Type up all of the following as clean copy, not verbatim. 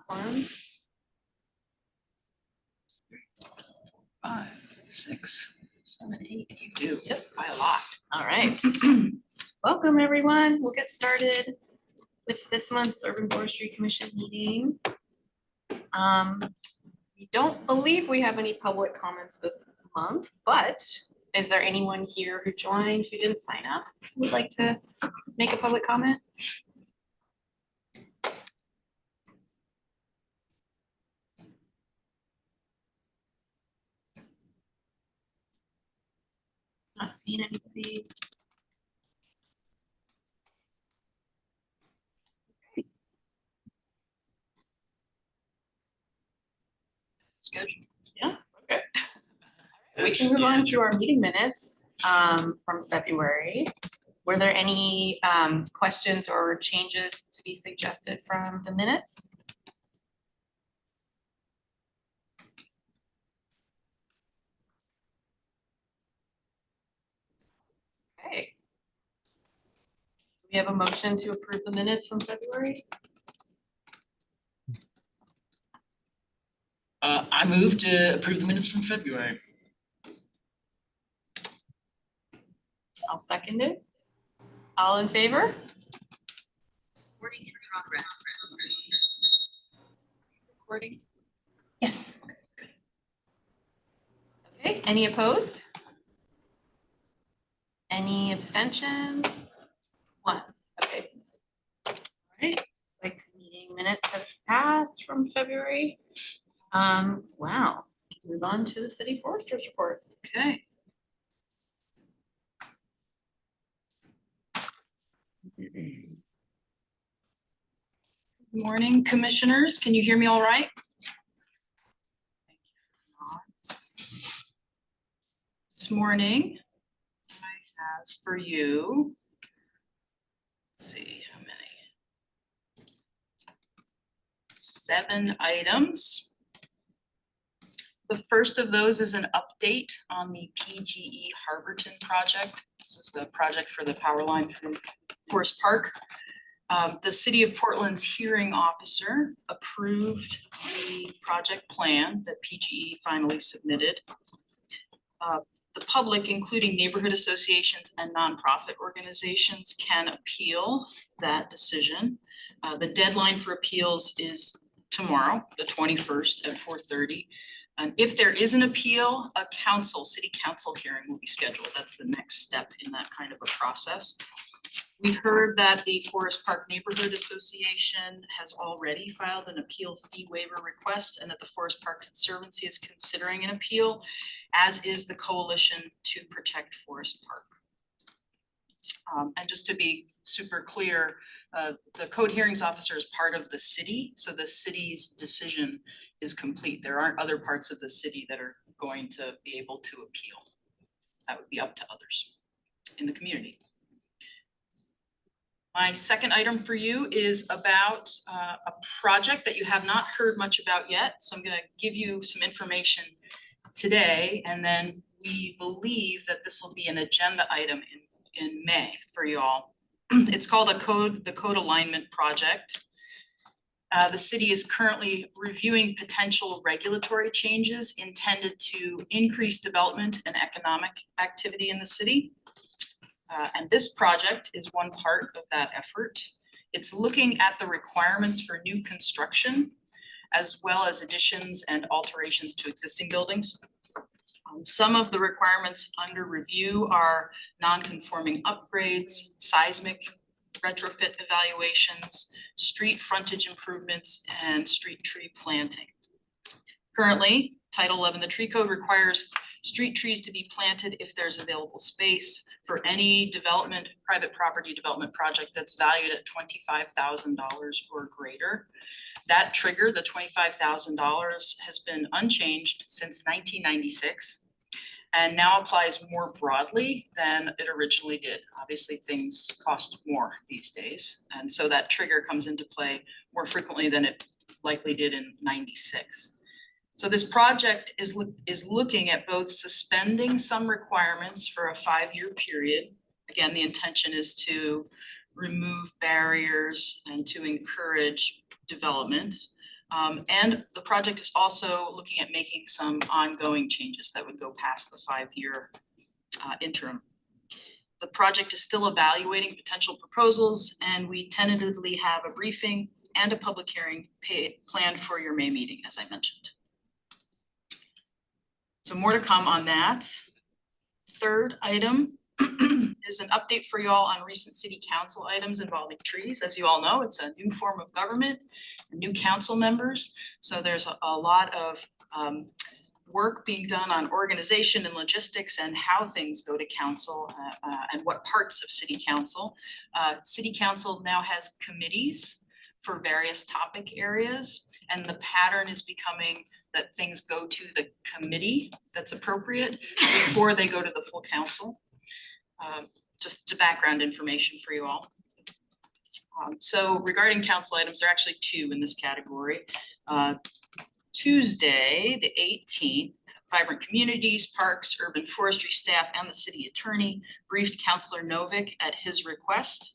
quorum. 5, 6, 7, 8. You do. Yep. By a lot. All right. Welcome, everyone. We'll get started with this month's Urban Forestry Commission meeting. We don't believe we have any public comments this month, but is there anyone here who joined who didn't sign up who would like to make a public comment? Not seeing anybody. Schedule. Yeah, okay. We can move on to our meeting minutes from February. Were there any questions or changes to be suggested from the minutes? Okay. Do we have a motion to approve the minutes from February? I move to approve the minutes from February. I'll second it. All in favor? Recording in progress. Recording. Yes. Okay, any opposed? Any abstentions? One, okay. All right, like meeting minutes have passed from February. Wow, let's move on to the city foresters report. Okay. Good morning, commissioners. Can you hear me all right? Thank you for nods. This morning, I have for you, let's see how many. 7 items. The first of those is an update on the PGE Harborton project. This is the project for the power line through Forest Park. The City of Portland's hearing officer approved the project plan that PGE finally submitted. The public, including neighborhood associations and nonprofit organizations, can appeal that decision. The deadline for appeals is tomorrow, the 21st at 4:30. And if there is an appeal, a city council hearing will be scheduled. That's the next step in that kind of a process. We've heard that the Forest Park Neighborhood Association has already filed an appeal fee waiver request, and that the Forest Park Conservancy is considering an appeal, as is the Coalition to Protect Forest Park. And just to be super clear, the code hearings officer is part of the city, so the city's decision is complete. There aren't other parts of the city that are going to be able to appeal. That would be up to others in the community. My second item for you is about a project that you have not heard much about yet. So I'm going to give you some information today, and then we believe that this will be an agenda item in May for you all. It's called the Code Alignment Project. The city is currently reviewing potential regulatory changes intended to increase development and economic activity in the city. And this project is one part of that effort. It's looking at the requirements for new construction, as well as additions and alterations to existing buildings. Some of the requirements under review are non-conforming upgrades, seismic retrofit evaluations, street frontage improvements, and street tree planting. Currently, Title 11, the tree code requires street trees to be planted if there's available space for any development, private property development project that's valued at $25,000 or greater. That trigger, the $25,000, has been unchanged since 1996 and now applies more broadly than it originally did. Obviously, things cost more these days, and so that trigger comes into play more frequently than it likely did in 96. So this project is looking at both suspending some requirements for a 5-year period. Again, the intention is to remove barriers and to encourage development, And the project is also looking at making some ongoing changes that would go past the 5-year interim. The project is still evaluating potential proposals, and we tentatively have a briefing and a public hearing planned for your May meeting, as I mentioned. So more to come on that. Third item is an update for you all on recent city council items involving trees. As you all know, it's a new form of government, new council members. So there's a lot of work being done on organization and logistics and how things go to council and what parts of city council. City council now has committees for various topic areas, and the pattern is becoming that things go to the committee that's appropriate before they go to the full council. Just background information for you all. So regarding council items, there are actually 2 in this category. Tuesday, the 18th, Vibrant Communities, Parks, Urban Forestry staff, and the city attorney briefed Councilor Novick at his request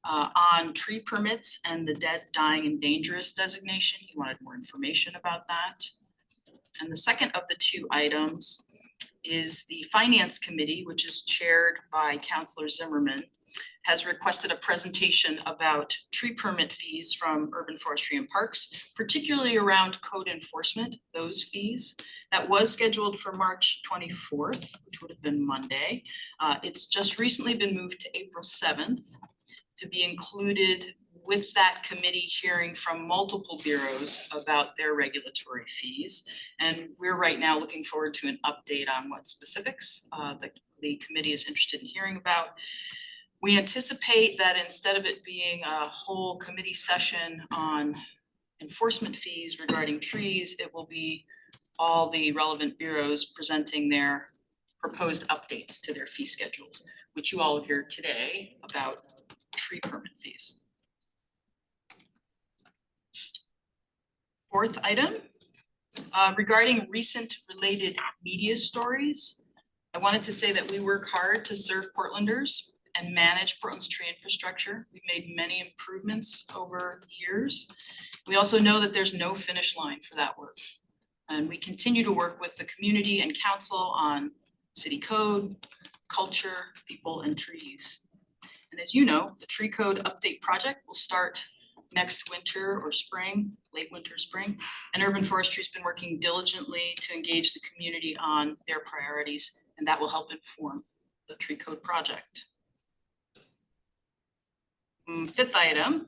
on tree permits and the dead, dying, and dangerous designation. He wanted more information about that. And the second of the 2 items is the Finance Committee, which is chaired by Councilor Zimmerman, has requested a presentation about tree permit fees from Urban Forestry and Parks, particularly around code enforcement, those fees. That was scheduled for March 24th, which would have been Monday. It's just recently been moved to April 7th to be included with that committee hearing from multiple bureaus about their regulatory fees. And we're right now looking forward to an update on what specifics the committee is interested in hearing about. We anticipate that instead of it being a whole committee session on enforcement fees regarding trees, it will be all the relevant bureaus presenting their proposed updates to their fee schedules, which you all hear today about tree permit fees. Fourth item, regarding recent related media stories, I wanted to say that we work hard to serve Portlanders and manage Portland's tree infrastructure. We've made many improvements over years. We also know that there's no finish line for that work. And we continue to work with the community and council on city code, culture, people, and trees. And as you know, the tree code update project will start next winter or spring, late winter, spring. And Urban Forestry has been working diligently to engage the community on their priorities, and that will help inform the tree code project. Fifth item,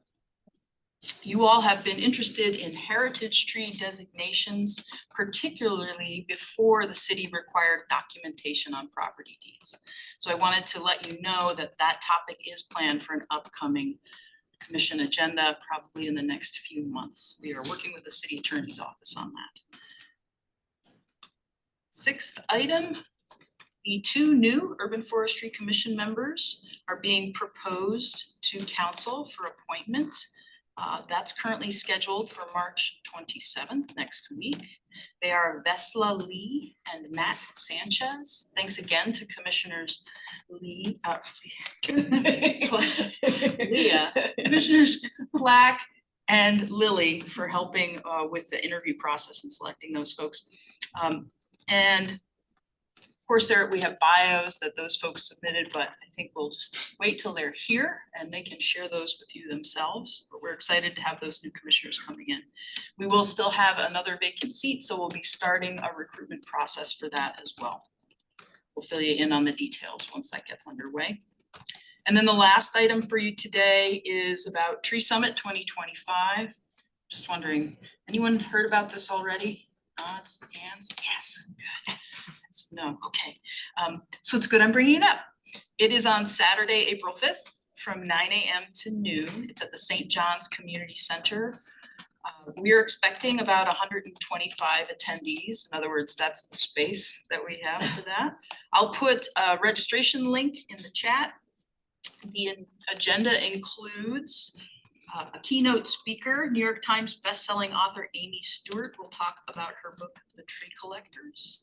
you all have been interested in heritage tree designations, particularly before the city required documentation on property deeds. So I wanted to let you know that that topic is planned for an upcoming commission agenda, probably in the next few months. We are working with the city attorney's office on that. Sixth item, the 2 new Urban Forestry Commission members are being proposed to council for appointment. That's currently scheduled for March 27th, next week. They are Vesla Lee and Matt Sanchez. Thanks again to Commissioners Commissioners Black and Lilly for helping with the interview process and selecting those folks. And of course, we have bios that those folks submitted, but I think we'll just wait till they're here and they can share those with you themselves. But we're excited to have those new commissioners coming in. We will still have another vacant seat, so we'll be starting a recruitment process for that as well. We'll fill you in on the details once that gets underway. And then the last item for you today is about Tree Summit 2025. Just wondering, anyone heard about this already? Nods, hands, yes, good. No, okay. So it's good I'm bringing it up. It is on Saturday, April 5th from 9 a.m. to noon. It's at the St. John's Community Center. We're expecting about 125 attendees. In other words, that's the space that we have for that. I'll put a registration link in the chat. The agenda includes a keynote speaker, New York Times bestselling author Amy Stewart will talk about her book, The Tree Collectors.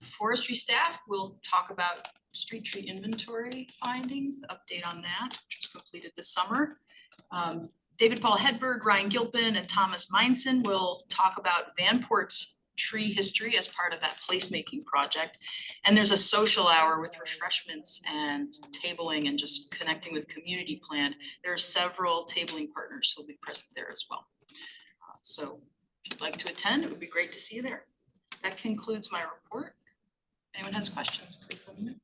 Forestry staff will talk about street tree inventory findings, update on that, which was completed this summer. David Paul Hedberg, Ryan Gilpin, and Thomas Meinson will talk about Vanport's tree history as part of that placemaking project. And there's a social hour with refreshments and tabling and just connecting with community plan. There are several tabling partners who will be present there as well. So if you'd like to attend, it would be great to see you there. That concludes my report. Anyone has questions, please let me know.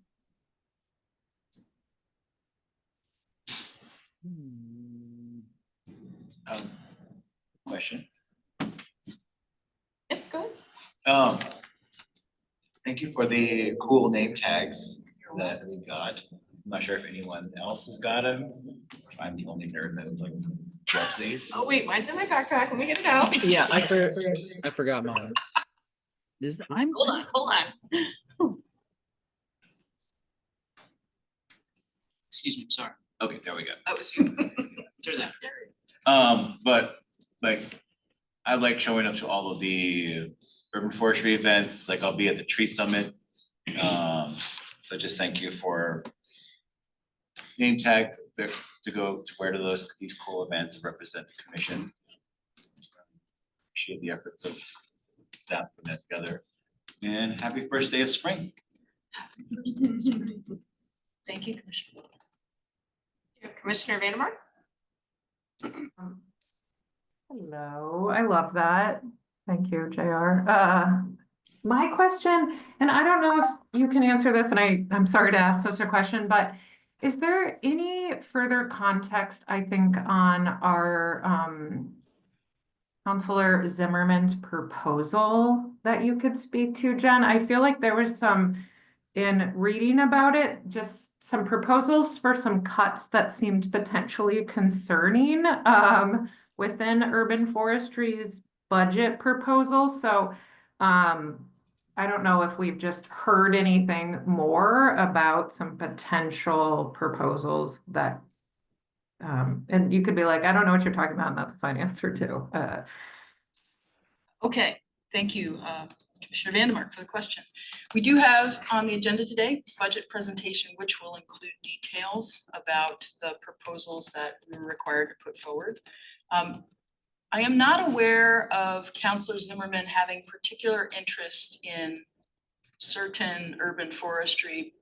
Question. Yeah, go ahead. Thank you for the cool name tags that we got. I'm not sure if anyone else has got them. I'm the only nerd that like drops these. Oh wait, mine's in my backpack. Let me get it out. Yeah, I forgot mine. Hold on. Excuse me, sorry. Okay, there we go. That was you. There's that. But like, I like showing up to all of the urban forestry events, like I'll be at the tree summit. So just thank you for name tag to go to wear to these cool events and represent the commission. Appreciate the efforts of staff putting that together. And happy first day of spring. Thank you, Commissioner. Commissioner Vandermark? Hello, I love that. Thank you, JR. My question, and I don't know if you can answer this, and I'm sorry to ask such a question, but is there any further context, I think, on our Counselor Zimmerman's proposal that you could speak to, Jen? I feel like there was some, in reading about it, just some proposals for some cuts that seemed potentially concerning within urban forestry's budget proposal. So I don't know if we've just heard anything more about some potential proposals that and you could be like, I don't know what you're talking about, and that's a fine answer too. Okay, thank you, Commissioner Vandermark, for the question. We do have on the agenda today, budget presentation, which will include details about the proposals that we're required to put forward. I am not aware of Counselor Zimmerman having particular interest in certain urban forestry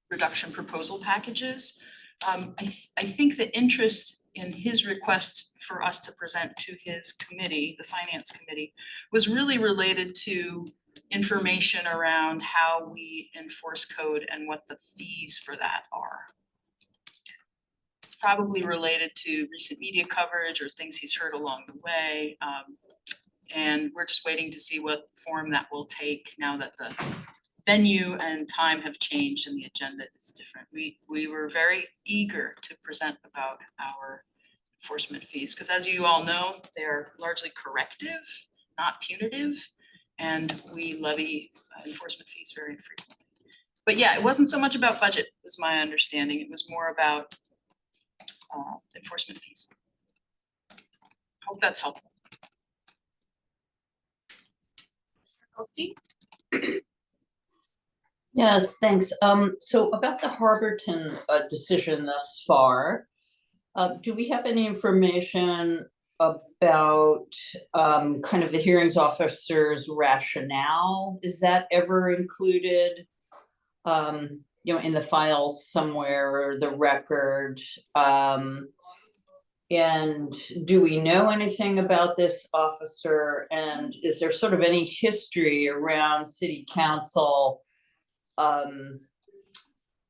reduction proposal packages. I think the interest in his request for us to present to his committee, the finance committee, was really related to information around how we enforce code and what the fees for that are. Probably related to recent media coverage or things he's heard along the way. And we're just waiting to see what form that will take now that the venue and time have changed and the agenda is different. We were very eager to present about our enforcement fees, because as you all know, they're largely corrective, not punitive, and we levy enforcement fees very infrequently. But yeah, it wasn't so much about budget, was my understanding. It was more about enforcement fees. Hope that's helpful. Goldstein? Yes, thanks. So about the Harborton decision thus far, do we have any information about kind of the hearings officer's rationale? Is that ever included, you know, in the files somewhere, or the record? And do we know anything about this officer? And is there sort of any history around city council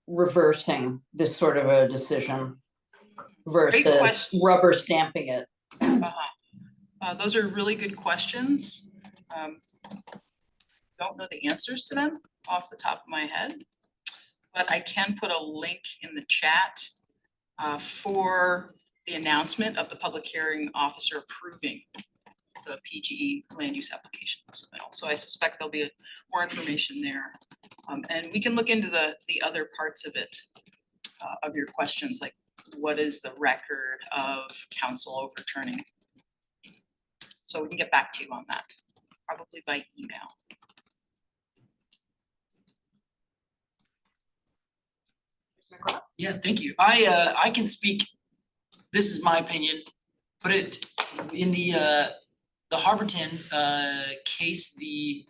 reversing this sort of a decision versus question. rubber stamping it? Those are really good questions. Don't know the answers to them off the top of my head, but I can put a link in the chat for the announcement of the public hearing officer approving the PGE land use application submittal. So I suspect there'll be more information there. And we can look into the other parts of it, of your questions, like what is the record of council overturning? So we can get back to you on that, probably by email. Yeah, thank you. I can speak, this is my opinion, But in the Harborton case, the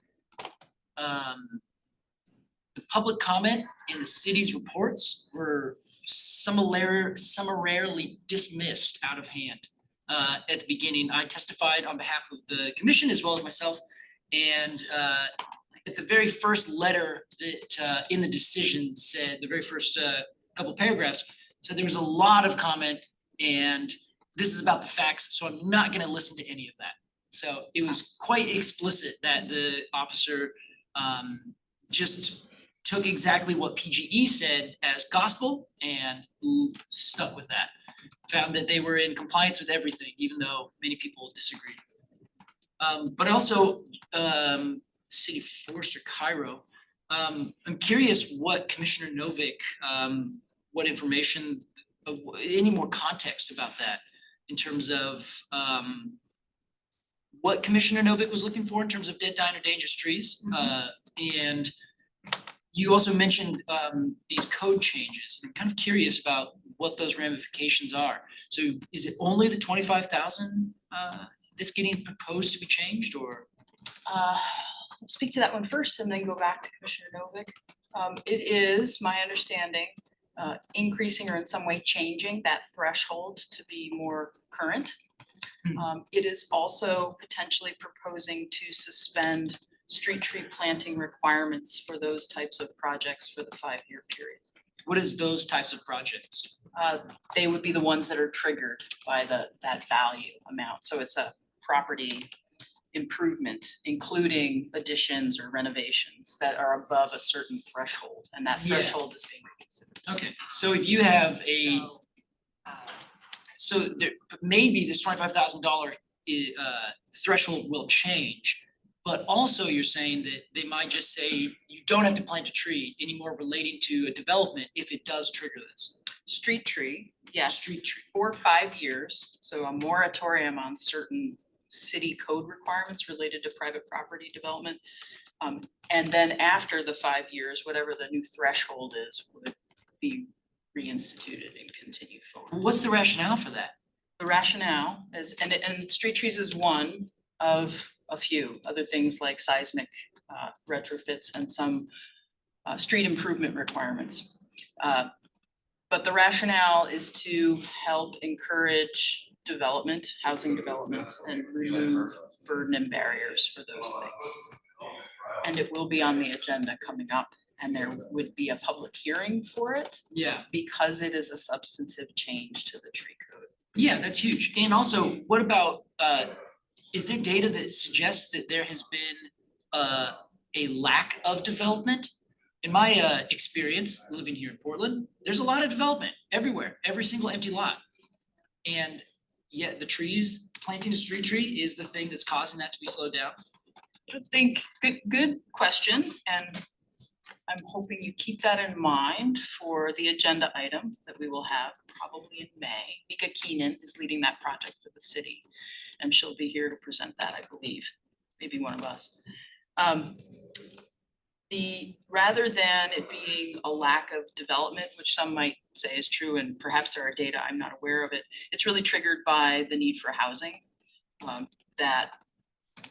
public comment in the city's reports were summarily dismissed out of hand. At the beginning, I testified on behalf of the commission as well as myself, and at the very first letter that in the decision said, the very first couple paragraphs, said there was a lot of comment and this is about the facts, so I'm not gonna listen to any of that. So it was quite explicit that the officer just took exactly what PGE said as gospel and stuck with that. Found that they were in compliance with everything, even though many people disagreed. But also, City Forester Cairo, I'm curious what Commissioner Novick, what information, any more context about that in terms of what Commissioner Novick was looking for in terms of dead, dying, or dangerous trees. And you also mentioned these code changes. I'm kind of curious about what those ramifications are. So is it only the 25,000 that's getting proposed to be changed, or? I'll speak to that one first and then go back to Commissioner Novick. It is my understanding increasing or in some way changing that threshold to be more current. It is also potentially proposing to suspend street tree planting requirements for those types of projects for the 5-year period. What is those types of projects? They would be the ones that are triggered by that value amount. So it's a property improvement, including additions or renovations that are above a certain threshold, and that Yeah. threshold is being reconsidered. Okay, so if you have a, so there, maybe this $25,000 threshold will change. But also you're saying that they might just say you don't have to plant a tree anymore relating to a development if it does trigger this. Street tree, yes, Street tree. for 5 years, so a moratorium on certain city code requirements related to private property development. And then after the 5 years, whatever the new threshold is, would be reinstituted and continue forward. What's the rationale for that? The rationale is, and street trees is one of a few other things like seismic retrofits and some street improvement requirements. But the rationale is to help encourage development, housing development, and remove burden and barriers for those things. And it will be on the agenda coming up, and there would be a public hearing for it Yeah. because it is a substantive change to the tree code. Yeah, that's huge. And also, what about, is there data that suggests that there has been a lack of development? In my experience living here in Portland, there's a lot of development everywhere, every single empty lot. And yet the trees, planting a street tree is the thing that's causing that to be slowed down. I think, good question, and I'm hoping you keep that in mind for the agenda item that we will have probably in May. Mika Keenan is leading that project for the city, and she'll be here to present that, I believe, maybe one of us. Rather than it being a lack of development, which some might say is true, and perhaps there are data, I'm not aware of it, it's really triggered by the need for housing that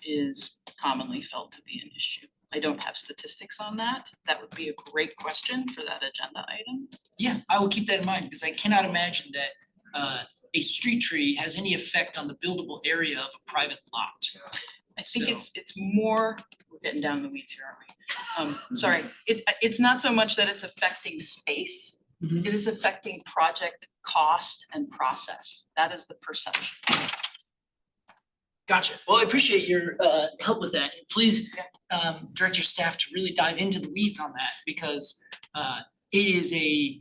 is commonly felt to be an issue. I don't have statistics on that. That would be a great question for that agenda item. Yeah, I will keep that in mind because I cannot imagine that a street tree has any effect on the buildable area of a private lot. I think So- it's more, we're getting down the weeds here, aren't we? Sorry, it's not so much that it's affecting space. Mhm. It is affecting project cost and process. That is the perception. Gotcha. Well, I appreciate your help with that. And please direct your staff to really dive into the weeds on that because it is a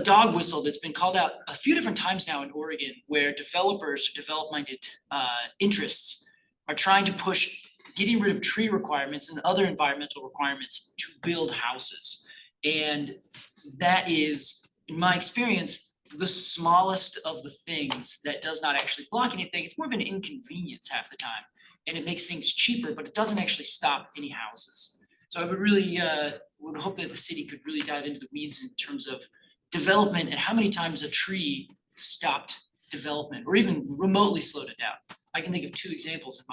dog whistle that's been called out a few different times now in Oregon where developers, develop-minded interests are trying to push getting rid of tree requirements and other environmental requirements to build houses. And that is, in my experience, the smallest of the things that does not actually block anything. It's more of an inconvenience half the time. And it makes things cheaper, but it doesn't actually stop any houses. So I would really would hope that the city could really dive into the weeds in terms of development and how many times a tree stopped development or even remotely slowed it down. I can think of 2 examples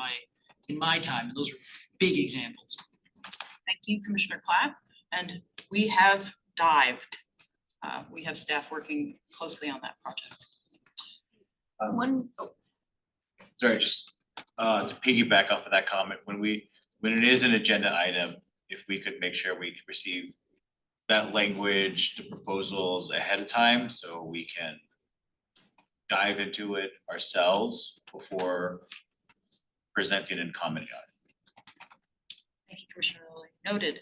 in my time, and those are big examples. Thank you, Commissioner Clapp, and we have dived. We have staff working closely on that project. Sorry, just to piggyback off of that comment, when it is an agenda item, if we could make sure we receive that language, the proposals ahead of time, so we can dive into it ourselves before presenting and commenting on it. Thank you, Commissioner Lilly. Noted.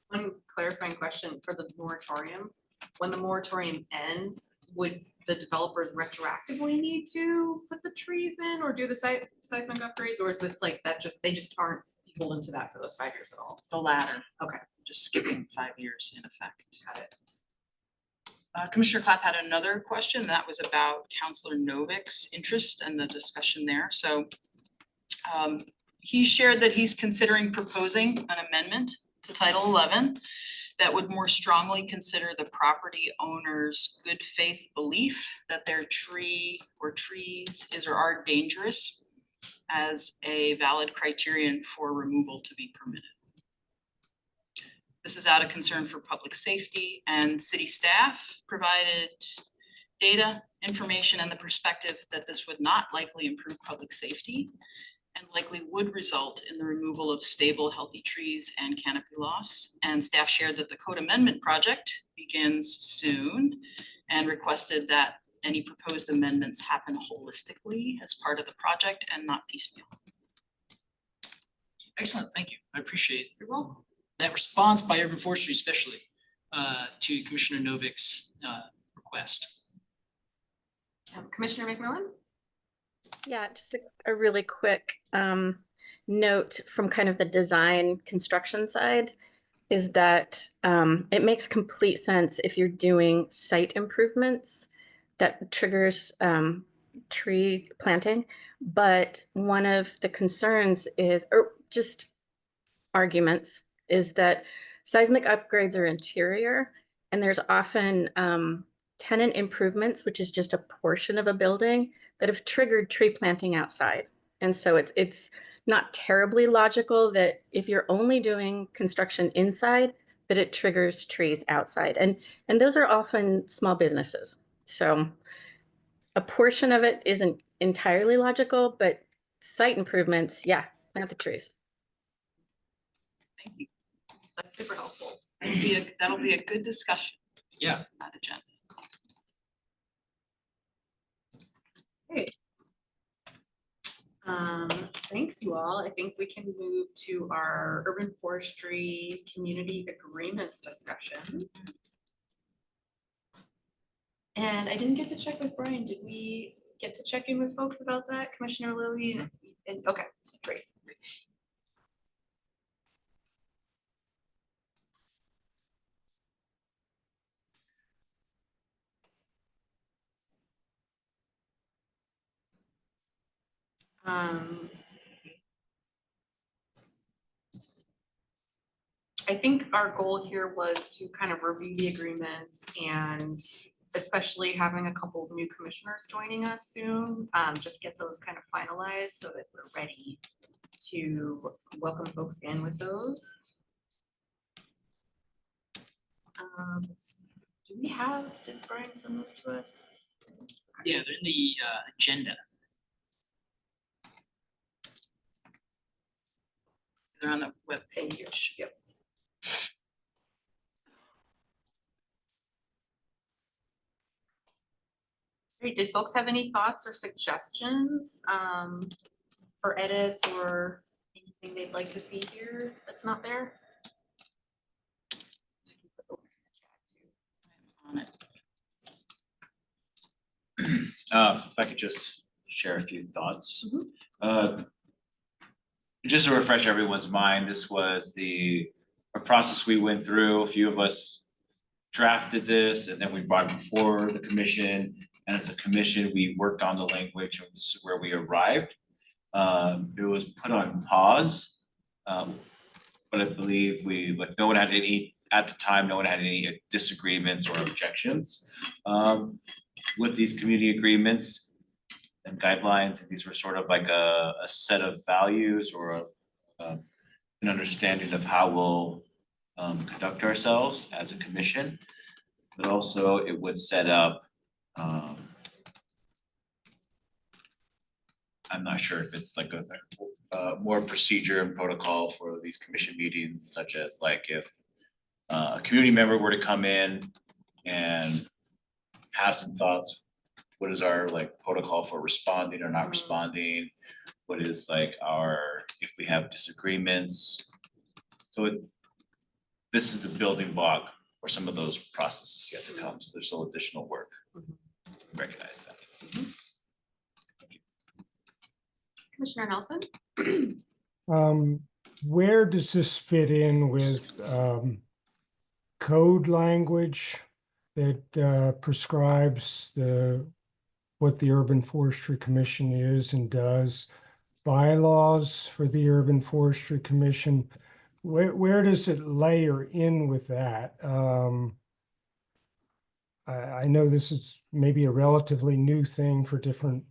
One clarifying question for the moratorium. When the moratorium ends, would the developers retroactively need to put the trees in or do the seismic upgrades? Or is this like that they just aren't beholden to that for those 5 years at all? The latter. Okay. Just skipping 5 years in effect. Got it. Commissioner Clapp had another question that was about Counselor Novick's interest and the discussion there. So he shared that he's considering proposing an amendment to Title 11 that would more strongly consider the property owner's good faith belief that their tree or trees is or are dangerous as a valid criterion for removal to be permitted. This is out of concern for public safety, and city staff provided data, information, and the perspective that this would not likely improve public safety and likely would result in the removal of stable, healthy trees and canopy loss. And staff shared that the code amendment project begins soon and requested that any proposed amendments happen holistically as part of the project and not piecemeal. Excellent, thank you. I appreciate You're welcome. that response by Urban Forestry especially to Commissioner Novick's request. Commissioner McMillan? Yeah, just a really quick note from kind of the design construction side is that it makes complete sense if you're doing site improvements that triggers tree planting. But one of the concerns is, or just arguments, is that seismic upgrades are interior and there's often tenant improvements, which is just a portion of a building that have triggered tree planting outside. And so it's not terribly logical that if you're only doing construction inside, that it triggers trees outside. And those are often small businesses. So a portion of it isn't entirely logical, but site improvements, yeah, plant the trees. Thank you. That's super helpful. That'll be a good discussion. Yeah. On that agenda. Thanks you all. I think we can move to our urban forestry community agreements discussion. And I didn't get to check with Brian. Did we get to check in with folks about that, Commissioner Lilly? And okay, great. Let's see. I think our goal here was to kind of review the agreements and especially having a couple of new commissioners joining us soon, just get those kind of finalized so that we're ready to welcome folks in with those. Did Brian send those to us? Yeah, they're in the agenda. They're on the web page. Yep. Great. Did folks have any thoughts or suggestions for edits or anything they'd like to see here that's not there? On it. If I could just share a few thoughts. Just to refresh everyone's mind, this was a process we went through. A few of us drafted this and then we brought it before the commission. And as a commission, we worked on the language and this is where we arrived. It was put on pause. But I believe no one had any at the time, no one had any disagreements or objections with these community agreements and guidelines. These were sort of like a set of values or an understanding of how we'll conduct ourselves as a commission. But also it would set up, I'm not sure if it's like a more procedure and protocol for these commission meetings, such as like if a community member were to come in and have some thoughts, what is our like protocol for responding or not responding? What is like our, if we have disagreements? So this is the building block for some of those processes yet to come, so there's still additional work. Recognize that. Commissioner Nelson? Where does this fit in with code language that prescribes what the Urban Forestry Commission is and does? Bylaws for the Urban Forestry Commission? Where does it layer in with that? I know this is maybe a relatively new thing for different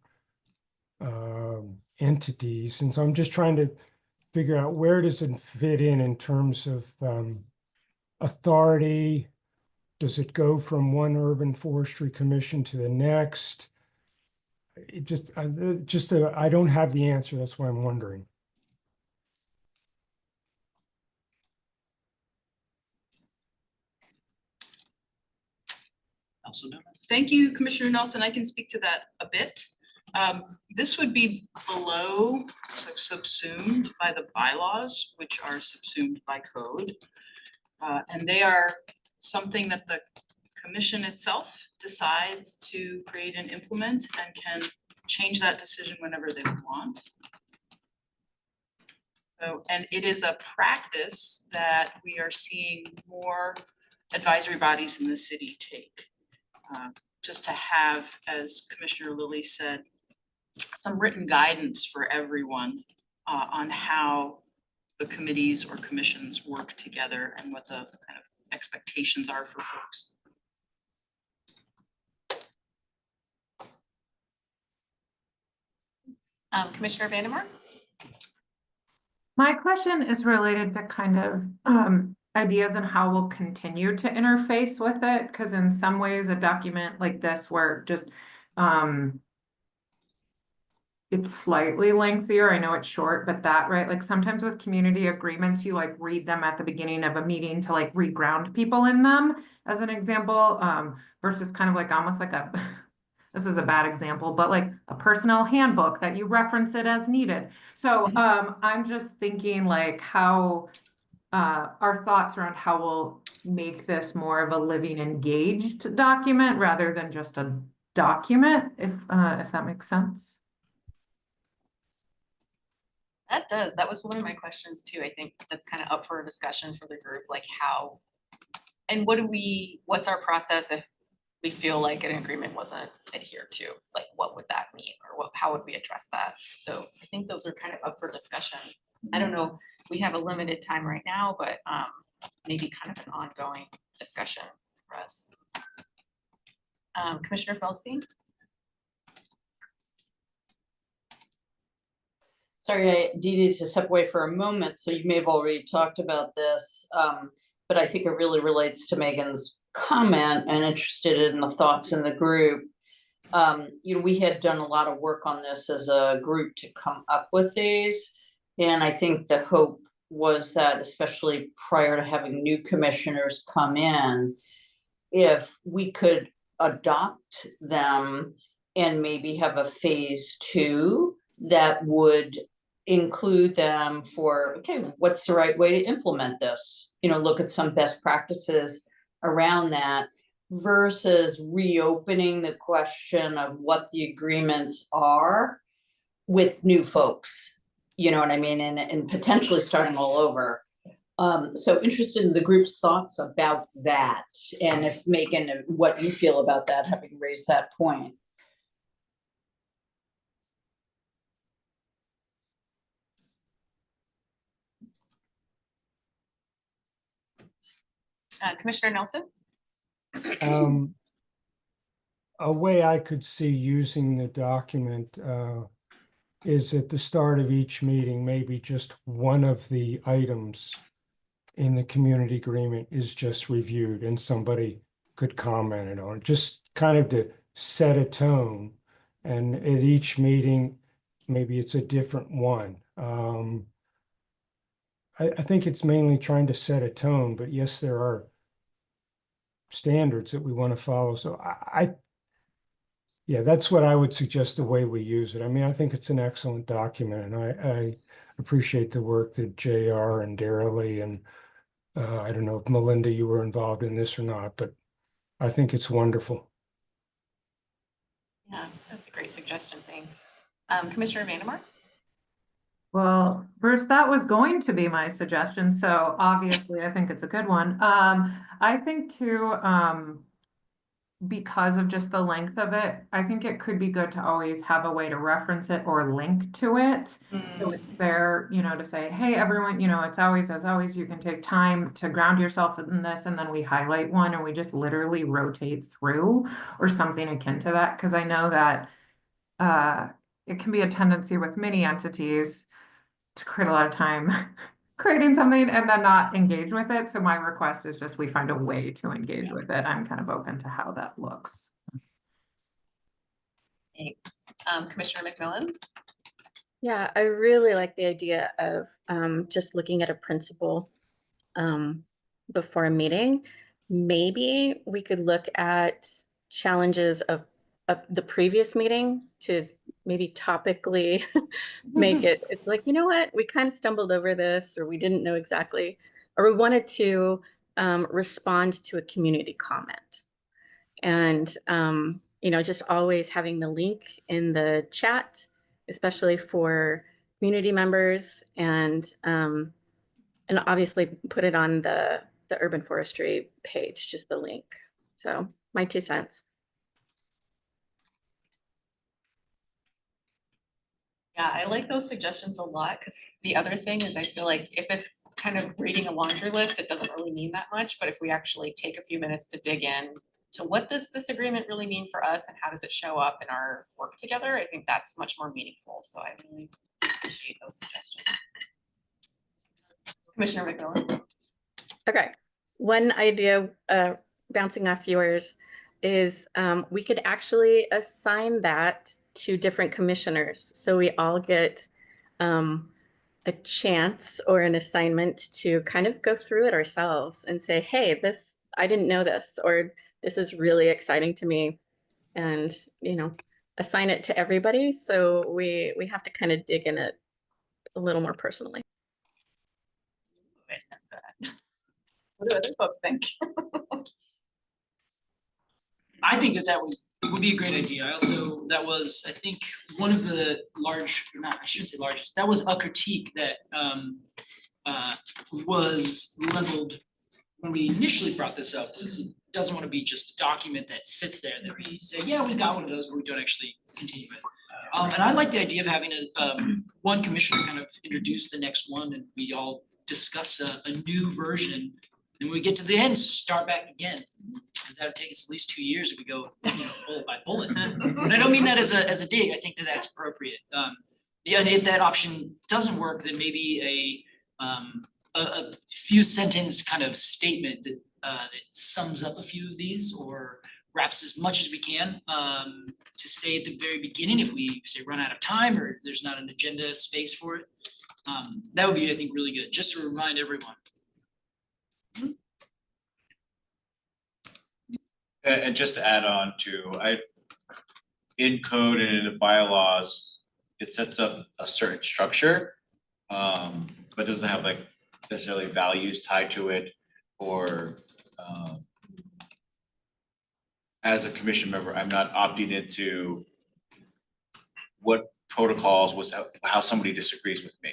entities, and so I'm just trying to figure out where does it fit in terms of authority. Does it go from one urban forestry commission to the next? It just I don't have the answer. That's why I'm wondering. Also known. Thank you, Commissioner Nelson. I can speak to that a bit. This would be below, so subsumed by the bylaws, which are subsumed by code. And they are something that the commission itself decides to create and implement and can change that decision whenever they want. So, and it is a practice that we are seeing more advisory bodies in the city take. Just to have, as Commissioner Lilly said, some written guidance for everyone on how the committees or commissions work together and what the kind of expectations are for folks. Commissioner Vandermark? My question is related to kind of ideas on how we'll continue to interface with it, because in some ways a document like this where just it's slightly lengthier, I know it's short, but that, right, like sometimes with community agreements, you like read them at the beginning of a meeting to like re-ground people in them, as an example, versus kind of like almost like a this is a bad example, but like a personnel handbook that you reference it as needed. So I'm just thinking like how our thoughts around how we'll make this more of a living, engaged document rather than just a document, if that makes sense. That does. That was one of my questions too. I think that's kind of up for a discussion for the group, like how, and what's our process if we feel like an agreement wasn't adhered to? Like, what would that mean? Or how would we address that? So I think those are kind of up for discussion. I don't know, we have a limited time right now, but maybe kind of an ongoing discussion for us. Commissioner Feldstein? Sorry, I needed to step away for a moment, so you may have already talked about this, but I think it really relates to Megan's comment and interested in the thoughts in the group. We had done a lot of work on this as a group to come up with these, and I think the hope was that, especially prior to having new commissioners come in, if we could adopt them and maybe have a phase 2 that would include them for, okay, what's the right way to implement this? Look at some best practices around that versus reopening the question of what the agreements are with new folks. You know what I mean? And potentially starting all over. So interested in the group's thoughts about that, and if Megan, what you feel about that, having raised that point. Commissioner Nelson? A way I could see using the document is at the start of each meeting, maybe just one of the items in the community agreement is just reviewed and somebody could comment on it, just kind of to set a tone. And at each meeting, maybe it's a different one. I think it's mainly trying to set a tone, but yes, there are standards that we want to follow. So yeah, that's what I would suggest the way we use it. I mean, I think it's an excellent document, and I appreciate the work that JR and Darrell and I don't know if Melinda, you were involved in this or not, but I think it's wonderful. Yeah, that's a great suggestion, thanks. Commissioner Vandermark? Well, Bruce, that was going to be my suggestion, so obviously I think it's a good one. I think too, because of just the length of it, I think it could be good to always have a way to reference it or link to it. So it's there, to say, hey, everyone, it's always, as always, you can take time to ground yourself in this, and then we highlight one and we just literally rotate through or something akin to that. Because I know that it can be a tendency with many entities to create a lot of time creating something and then not engage with it. So my request is just we find a way to engage with it. I'm kind of open to how that looks. Thanks. Commissioner McMillan? Yeah, I really like the idea of just looking at a principle before a meeting. Maybe we could look at challenges of the previous meeting to maybe topically make it, it's like, you know what, we kind of stumbled over this, or we didn't know exactly, or we wanted to respond to a community comment. And, just always having the link in the chat, especially for community members, and obviously put it on the urban forestry page, just the link. So my 2 cents. Yeah, I like those suggestions a lot, because the other thing is I feel like if it's kind of reading a laundry list, it doesn't really mean that much, but if we actually take a few minutes to dig in to what does this agreement really mean for us and how does it show up in our work together, I think that's much more meaningful, so I really appreciate those suggestions. Commissioner McMillan? Okay, one idea bouncing off yours is we could actually assign that to different commissioners. So we all get a chance or an assignment to kind of go through it ourselves and say, hey, this, I didn't know this, or this is really exciting to me. And, assign it to everybody. So we have to kind of dig in it a little more personally. What do other folks think? I think that would be a great idea. That was, I think, one of the I shouldn't say largest, that was a critique that was leveled when we initially brought this up. This doesn't want to be just a document that sits there that we say, yeah, we got one of those, but we don't actually continue it. And I like the idea of having one commissioner kind of introduce the next one, and we all discuss a new version. And when we get to the end, start back again. Because that would take us at least 2 years if we go, bullet by bullet. And I don't mean that as a dig. I think that that's appropriate. If that option doesn't work, then maybe a few sentence kind of statement that sums up a few of these, or wraps as much as we can to say at the very beginning if we say run out of time or there's not an agenda space for it. That would be, I think, really good, just to remind everyone. And just to add on to, in code and in the bylaws, it sets up a certain structure, but doesn't have like necessarily values tied to it, or as a commission member, I'm not opting into what protocols was how somebody disagrees with me,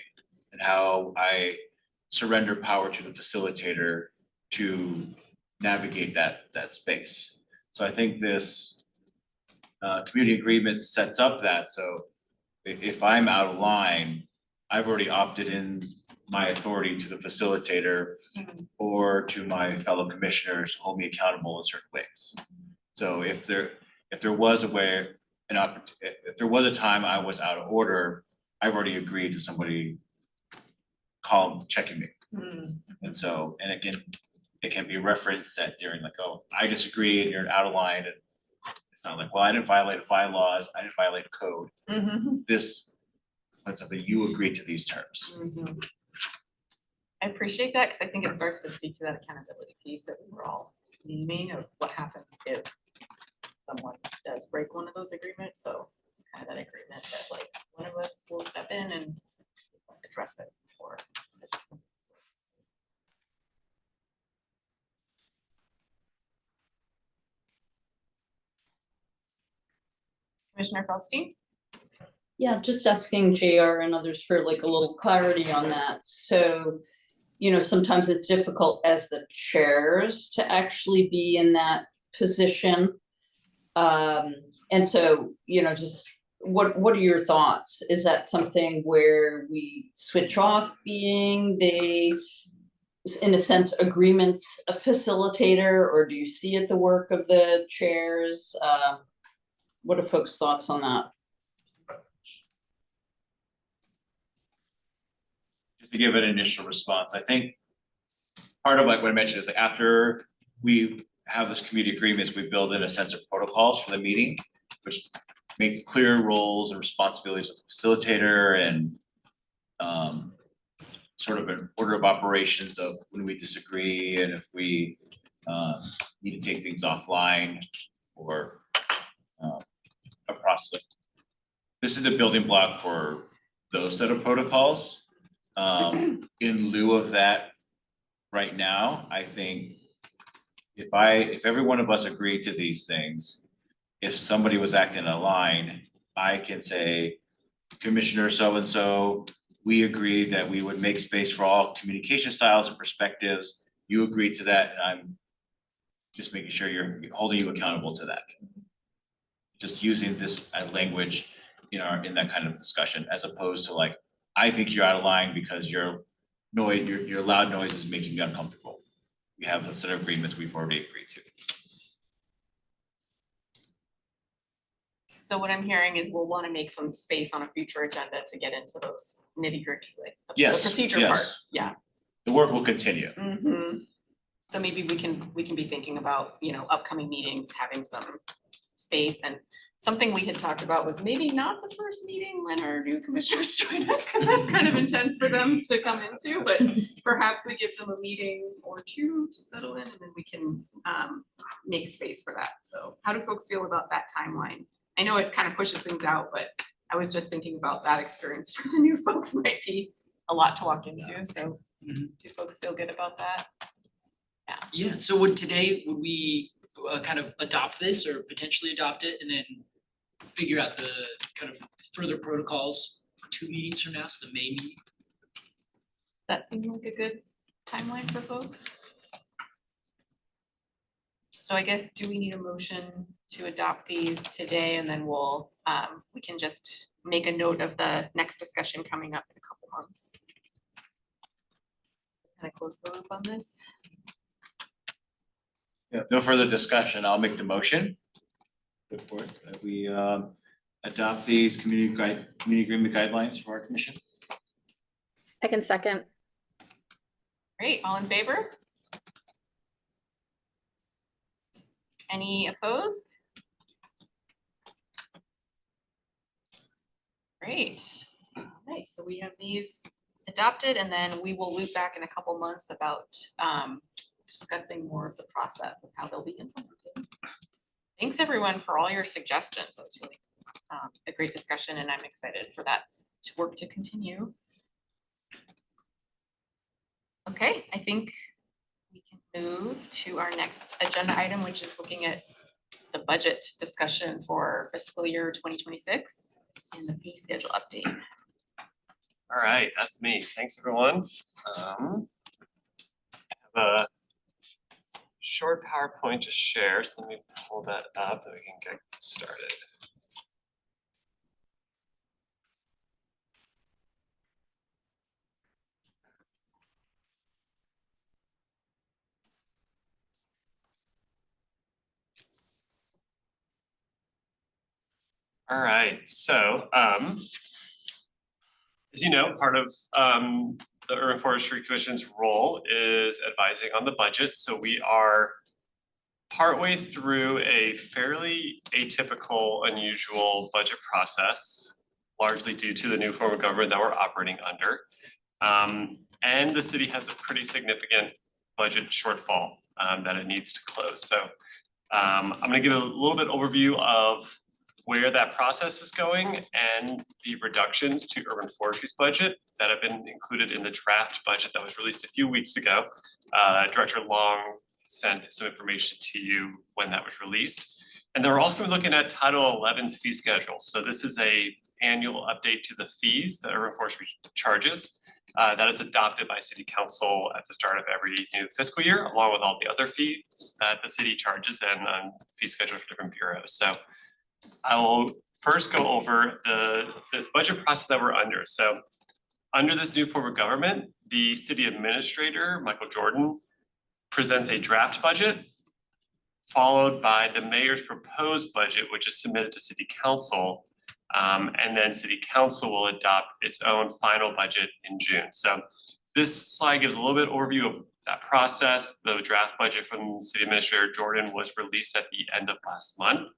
and how I surrender power to the facilitator to navigate that space. So I think this community agreement sets up that, so if I'm out of line, I've already opted in my authority to the facilitator or to my fellow commissioners to hold me accountable in certain ways. So if there was a way, if there was a time I was out of order, I've already agreed to somebody checking me. And so, and again, it can be referenced that during like, oh, I disagree and you're out of line, and it's not like, well, I didn't violate bylaws, I didn't violate a code. This, that's something you agreed to these terms. I appreciate that, because I think it starts to speak to that accountability piece that we were all naming of what happens if someone does break one of those agreements. So it's kind of that agreement that like one of us will step in and address it for. Commissioner Feldstein? Yeah, just asking JR and others for like a little clarity on that. So, you know, sometimes it's difficult as the chairs to actually be in that position. And so, you know, just what are your thoughts? Is that something where we switch off being the, in a sense, agreements a facilitator, or do you see it the work of the chairs? What are folks' thoughts on that? Just to give an initial response, I think part of like what I mentioned is like after we have this community agreements, we build in a sense of protocols for the meeting, which makes clear roles and responsibilities of the facilitator and sort of an order of operations of when we disagree and if we need to take things offline or a process. This is a building block for those set of protocols. In lieu of that, right now, I think if every one of us agreed to these things, if somebody was acting in a line, I can say, Commissioner so-and-so, we agreed that we would make space for all communication styles and perspectives. You agreed to that, and I'm just making sure you're holding you accountable to that. Just using this language in that kind of discussion, as opposed to like, I think you're out of line because your loud noise is making me uncomfortable. We have a set of agreements we've already agreed to. So what I'm hearing is we'll want to make some space on a future agenda to get into those nitty gritty, like the Yes, procedure yes. part, yeah. The work will continue. So maybe we can be thinking about, you know, upcoming meetings, having some space, and something we had talked about was maybe not the first meeting when our new commissioners join us, because that's kind of intense for them to come into, but perhaps we give them a meeting or two to settle in, and then we can make space for that. So how do folks feel about that timeline? I know it kind of pushes things out, but I was just thinking about that experience for the new folks might be a lot to walk into, so do folks feel good about that? Yeah, so would we kind of adopt this or potentially adopt it and then figure out the kind of further protocols 2 meetings from now, so the May meeting? That seems like a good timeline for folks. So I guess, do we need a motion to adopt these today, and then we'll, we can just make a note of the next discussion coming up in a couple months? Can I close the loop on this? Yeah, no further discussion. I'll make the motion. Good for it. That we adopt these community agreement guidelines for our commission. I can second. Great, all in favor? Any opposed? Great, all right, so we have these adopted, and then we will loop back in a couple months about discussing more of the process of how they'll be implemented. Thanks everyone for all your suggestions. That's really a great discussion, and I'm excited for that work to continue. Okay, I think we can move to our next agenda item, which is looking at the budget discussion for fiscal year 2026 and the fee schedule update. All right, that's me. Thanks, everyone. I have a short PowerPoint to share, so let me pull that up and we can get started. All right, so as you know, part of the Urban Forestry Commission's role is advising on the budget. So we are partway through a fairly atypical, unusual budget process, largely due to the new form of government that we're operating under. And the city has a pretty significant budget shortfall that it needs to close. So I'm gonna give a little bit overview of where that process is going and the reductions to urban forestry's budget that have been included in the draft budget that was released a few weeks ago. Director Long sent some information to you when that was released. And then we're also gonna be looking at Title 11's fee schedule. So this is a annual update to the fees that urban forestry charges. That is adopted by city council at the start of every new fiscal year, along with all the other fees that the city charges and fee schedules for different bureaus. So I will first go over this budget process that we're under. So under this new form of government, the city administrator, Michael Jordan, presents a draft budget, followed by the mayor's proposed budget, which is submitted to city council. And then city council will adopt its own final budget in June. So this slide gives a little bit overview of that process. The draft budget from city administrator Jordan was released at the end of last month.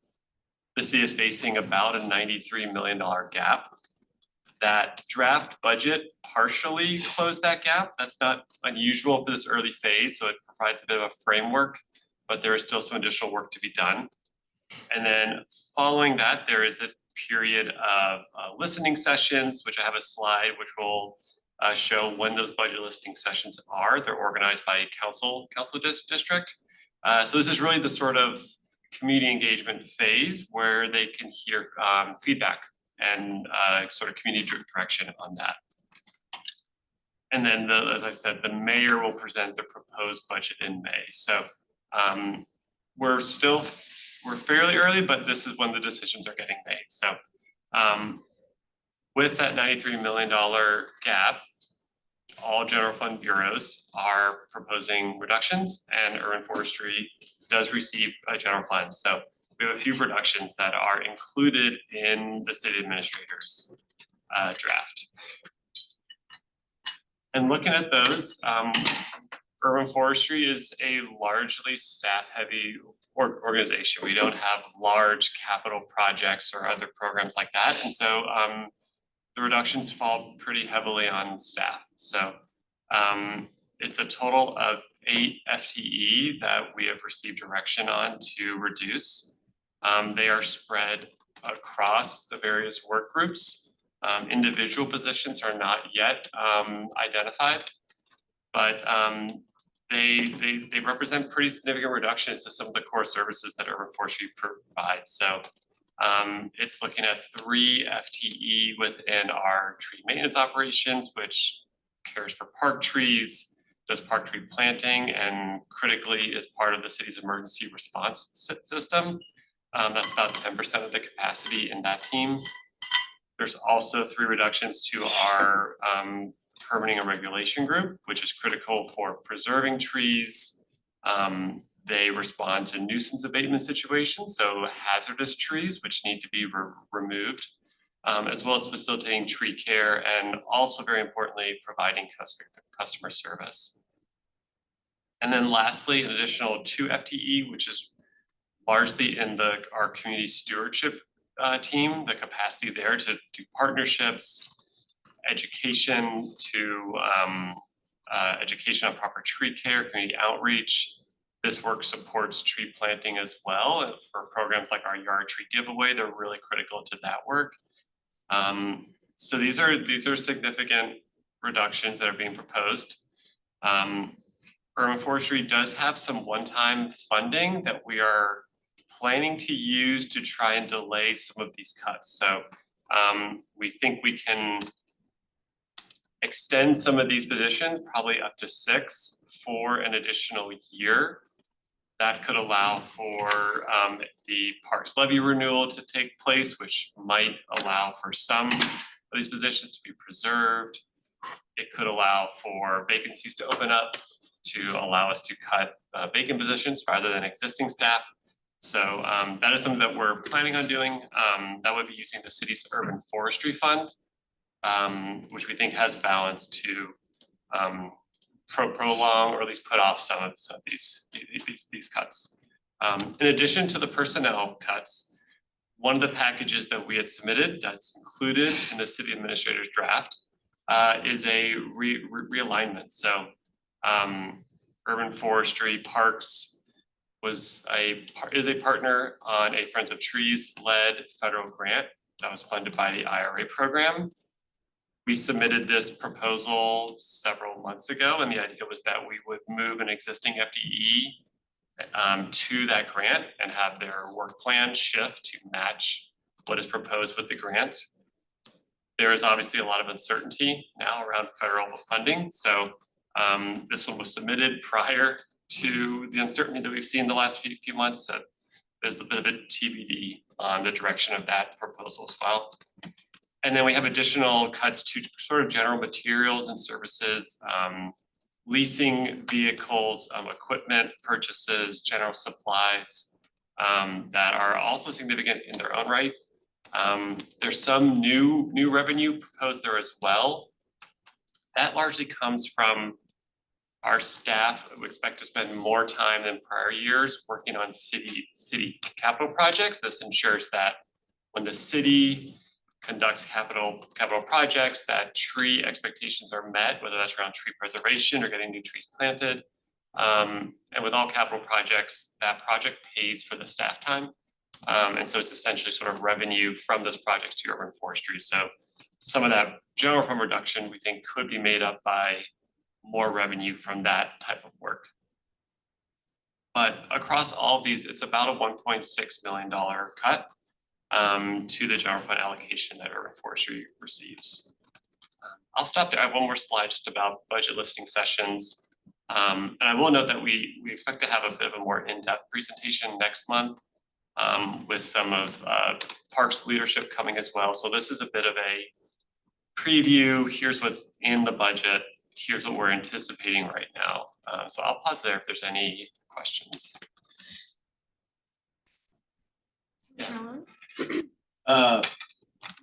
The city is facing about a $93 million gap. That draft budget partially closed that gap. That's not unusual for this early phase, so it provides a bit of a framework, but there is still some additional work to be done. And then following that, there is a period of listening sessions, which I have a slide which will show when those budget listening sessions are. They're organized by council district. So this is really the sort of community engagement phase where they can hear feedback and sort of community direction on that. And then as I said, the mayor will present the proposed budget in May. So we're fairly early, but this is when the decisions are getting made. So with that $93 million gap, all general fund bureaus are proposing reductions, and urban forestry does receive a general fund. So we have a few reductions that are included in the city administrator's draft. And looking at those, urban forestry is a largely staff-heavy organization. We don't have large capital projects or other programs like that. And so the reductions fall pretty heavily on staff. So it's a total of 8 FTE that we have received direction on to reduce. They are spread across the various work groups. Individual positions are not yet identified, but they represent pretty significant reductions to some of the core services that urban forestry provides. So it's looking at 3 FTE within our tree maintenance operations, which cares for park trees, does park tree planting, and critically is part of the city's emergency response system. That's about 10% of the capacity in that team. There's also 3 reductions to our permitting and regulation group, which is critical for preserving trees. They respond to nuisance abatement situations, so hazardous trees which need to be removed, as well as facilitating tree care and also very importantly providing customer service. And then lastly, an additional 2 FTE, which is largely in our community stewardship team, the capacity there to do partnerships, education to education on proper tree care, community outreach. This work supports tree planting as well. And for programs like our yard tree giveaway, they're really critical to that work. So these are significant reductions that are being proposed. Urban forestry does have some one-time funding that we are planning to use to try and delay some of these cuts. So we think we can extend some of these positions, probably up to 6 for an additional year. That could allow for the parks levy renewal to take place, which might allow for some of these positions to be preserved. It could allow for vacancies to open up to allow us to cut vacant positions rather than existing staff. So that is something that we're planning on doing. That would be using the city's urban forestry fund, which we think has balance to prolong or at least put off some of these cuts. In addition to the personnel cuts, one of the packages that we had submitted that's included in the city administrator's draft is a realignment. So urban forestry parks is a partner on a Friends of Trees led federal grant that was funded by the IRA program. We submitted this proposal several months ago, and the idea was that we would move an existing FTE to that grant and have their work plan shift to match what is proposed with the grant. There is obviously a lot of uncertainty now around federal funding, so this one was submitted prior to the uncertainty that we've seen the last few months. So there's a bit of a TBD on the direction of that proposal as well. And then we have additional cuts to sort of general materials and services, leasing vehicles, equipment purchases, general supplies that are also significant in their own right. There's some new revenue proposed there as well. That largely comes from our staff who expect to spend more time than prior years working on city capital projects. This ensures that when the city conducts capital projects, that tree expectations are met, whether that's around tree preservation or getting new trees planted. And with all capital projects, that project pays for the staff time. And so it's essentially sort of revenue from those projects to urban forestry. So some of that general fund reduction we think could be made up by more revenue from that type of work. But across all of these, it's about a $1.6 million cut to the general fund allocation that urban forestry receives. I'll stop there. I have one more slide just about budget listening sessions. And I will note that we expect to have a bit of a more in-depth presentation next month with some of Parks leadership coming as well. So this is a bit of a preview. Here's what's in the budget. Here's what we're anticipating right now. So I'll pause there if there's any questions.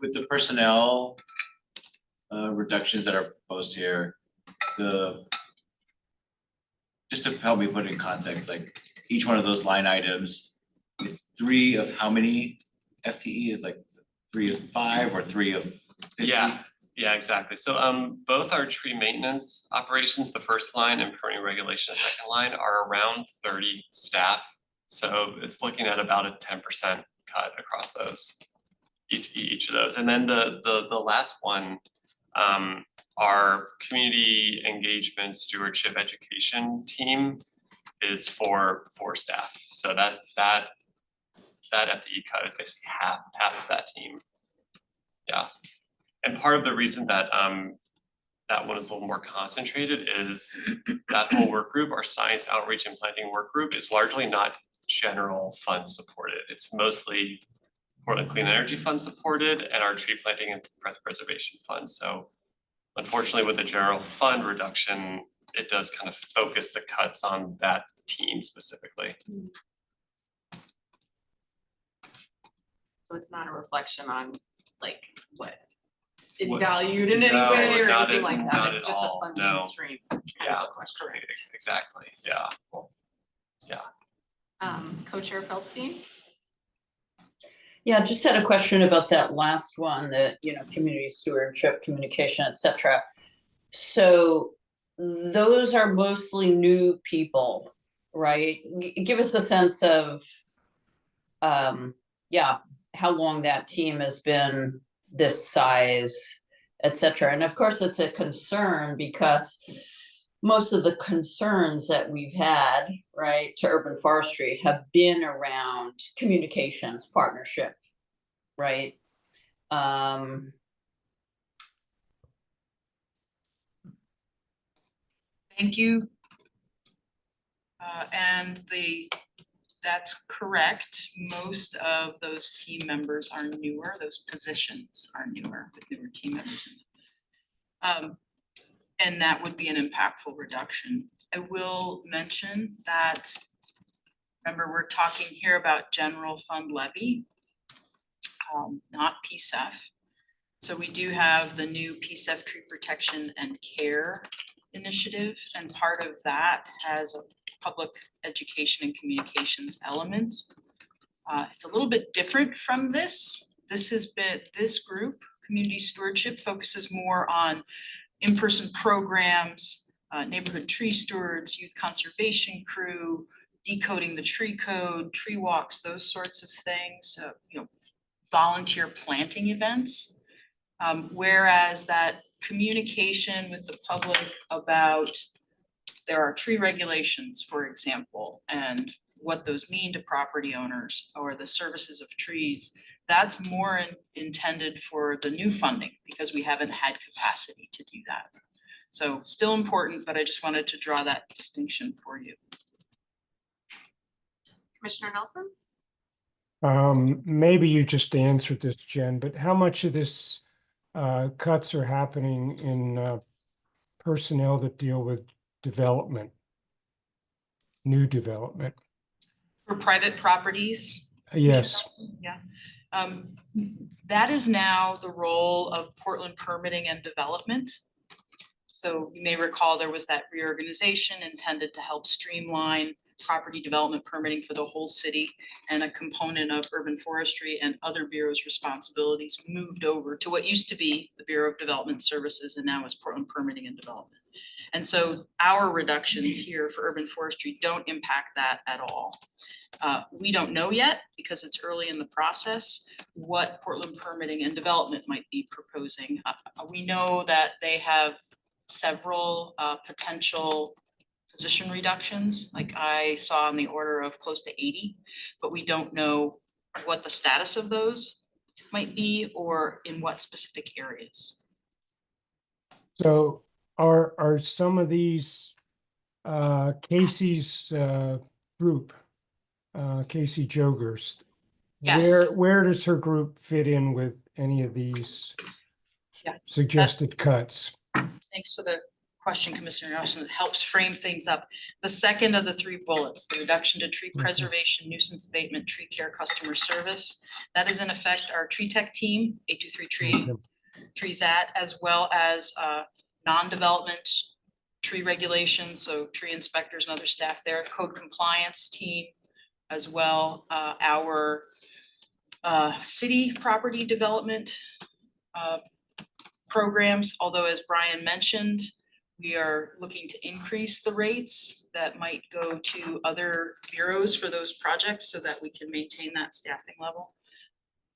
With the personnel reductions that are proposed here, just to help me put it in context, like each one of those line items is 3 of how many FTE is like 3 of 5 or 3 of 50? Yeah, exactly. So both our tree maintenance operations, the first line, and pruning regulation, the second line, are around 30 staff. So it's looking at about a 10% cut across those, each of those. And then the last one, our community engagement stewardship education team is for 4 staff. So that FTE cut is basically half of that team. Yeah. And part of the reason that that one is a little more concentrated is that whole work group, our science outreach and planting work group, is largely not general fund supported. It's mostly Portland Clean Energy Fund supported and our tree planting and preservation fund. So unfortunately with the general fund reduction, it does kind of focus the cuts on that team specifically. So it's not a reflection on like what is What- valued in any No, way or not anything at- like that, not it's at just a all, funding no. stream. kind of Yeah, a question. exactly, yeah. Co-chair Feldstein? Yeah, just had a question about that last one, that, community stewardship, communication, et cetera. So those are mostly new people, right? Give us a sense of, how long that team has been this size, et cetera. And of course, it's a concern because most of the concerns that we've had, right, to urban forestry have been around communications, partnership, right? Thank you. And that's correct. Most of those team members are newer, those positions are newer, with newer team members. And that would be an impactful reduction. I will mention that Remember, we're talking here about general fund levy, not PSEF. So we do have the new PSEF tree protection and care initiative, and part of that has a public education and communications element. It's a little bit different from this. This group, community stewardship, focuses more on in-person programs, neighborhood tree stewards, youth conservation crew, decoding the tree code, tree walks, those sorts of things, volunteer planting events. Whereas that communication with the public about there are tree regulations, for example, and what those mean to property owners or the services of trees, that's more intended for the new funding because we haven't had capacity to do that. So still important, but I just wanted to draw that distinction for you. Commissioner Nelson? Maybe you just answered this, Jen, but how much of this cuts are happening in personnel that deal with development, new development? For private properties? Yes. Yeah. That is now the role of Portland Permitting and Development. So you may recall there was that reorganization intended to help streamline property development permitting for the whole city, and a component of urban forestry and other bureaus' responsibilities moved over to what used to be the Bureau of Development Services and now is Portland Permitting and Development. And so our reductions here for urban forestry don't impact that at all. We don't know yet, because it's early in the process, what Portland Permitting and Development might be proposing. We know that they have several potential position reductions, like I saw on the order of close to 80, but we don't know what the status of those might be or in what specific areas. So are some of these Casey's group, Casey Jogers, Yes. where does her group fit in with any of these Yeah, suggested cuts? Thanks for the question, Commissioner Nelson. It helps frame things up. The second of the three bullets, the reduction to tree preservation, nuisance abatement, tree care, customer service, that is in effect our tree tech team, 823 Trees At, as well as non-development tree regulations, so tree inspectors and other staff there, code compliance team as well, our city property development programs, although as Brian mentioned, we are looking to increase the rates that might go to other bureaus for those projects so that we can maintain that staffing level.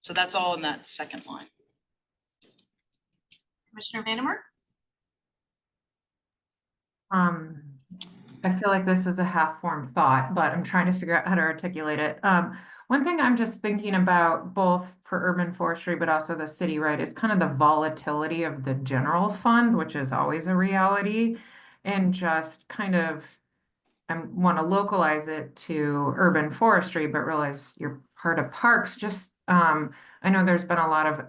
So that's all in that second line. Commissioner Vandermark? I feel like this is a half-formed thought, but I'm trying to figure out how to articulate it. One thing I'm just thinking about, both for urban forestry, but also the city, right, is kind of the volatility of the general fund, which is always a reality, and just kind of, I want to localize it to urban forestry, but realize you're part of parks. Just, I know there's been a lot of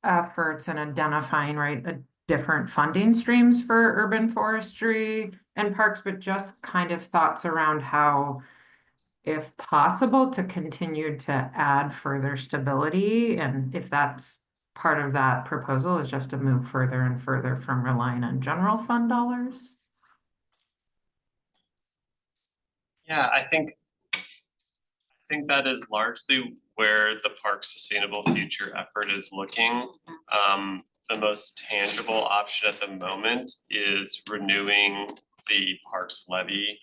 efforts in identifying, right, different funding streams for urban forestry and parks, but just kind of thoughts around how, if possible, to continue to add further stability, and if that's part of that proposal is just to move further and further from relying on general fund dollars. Yeah, I think that is largely where the Park Sustainable Future effort is looking. The most tangible option at the moment is renewing the parks levy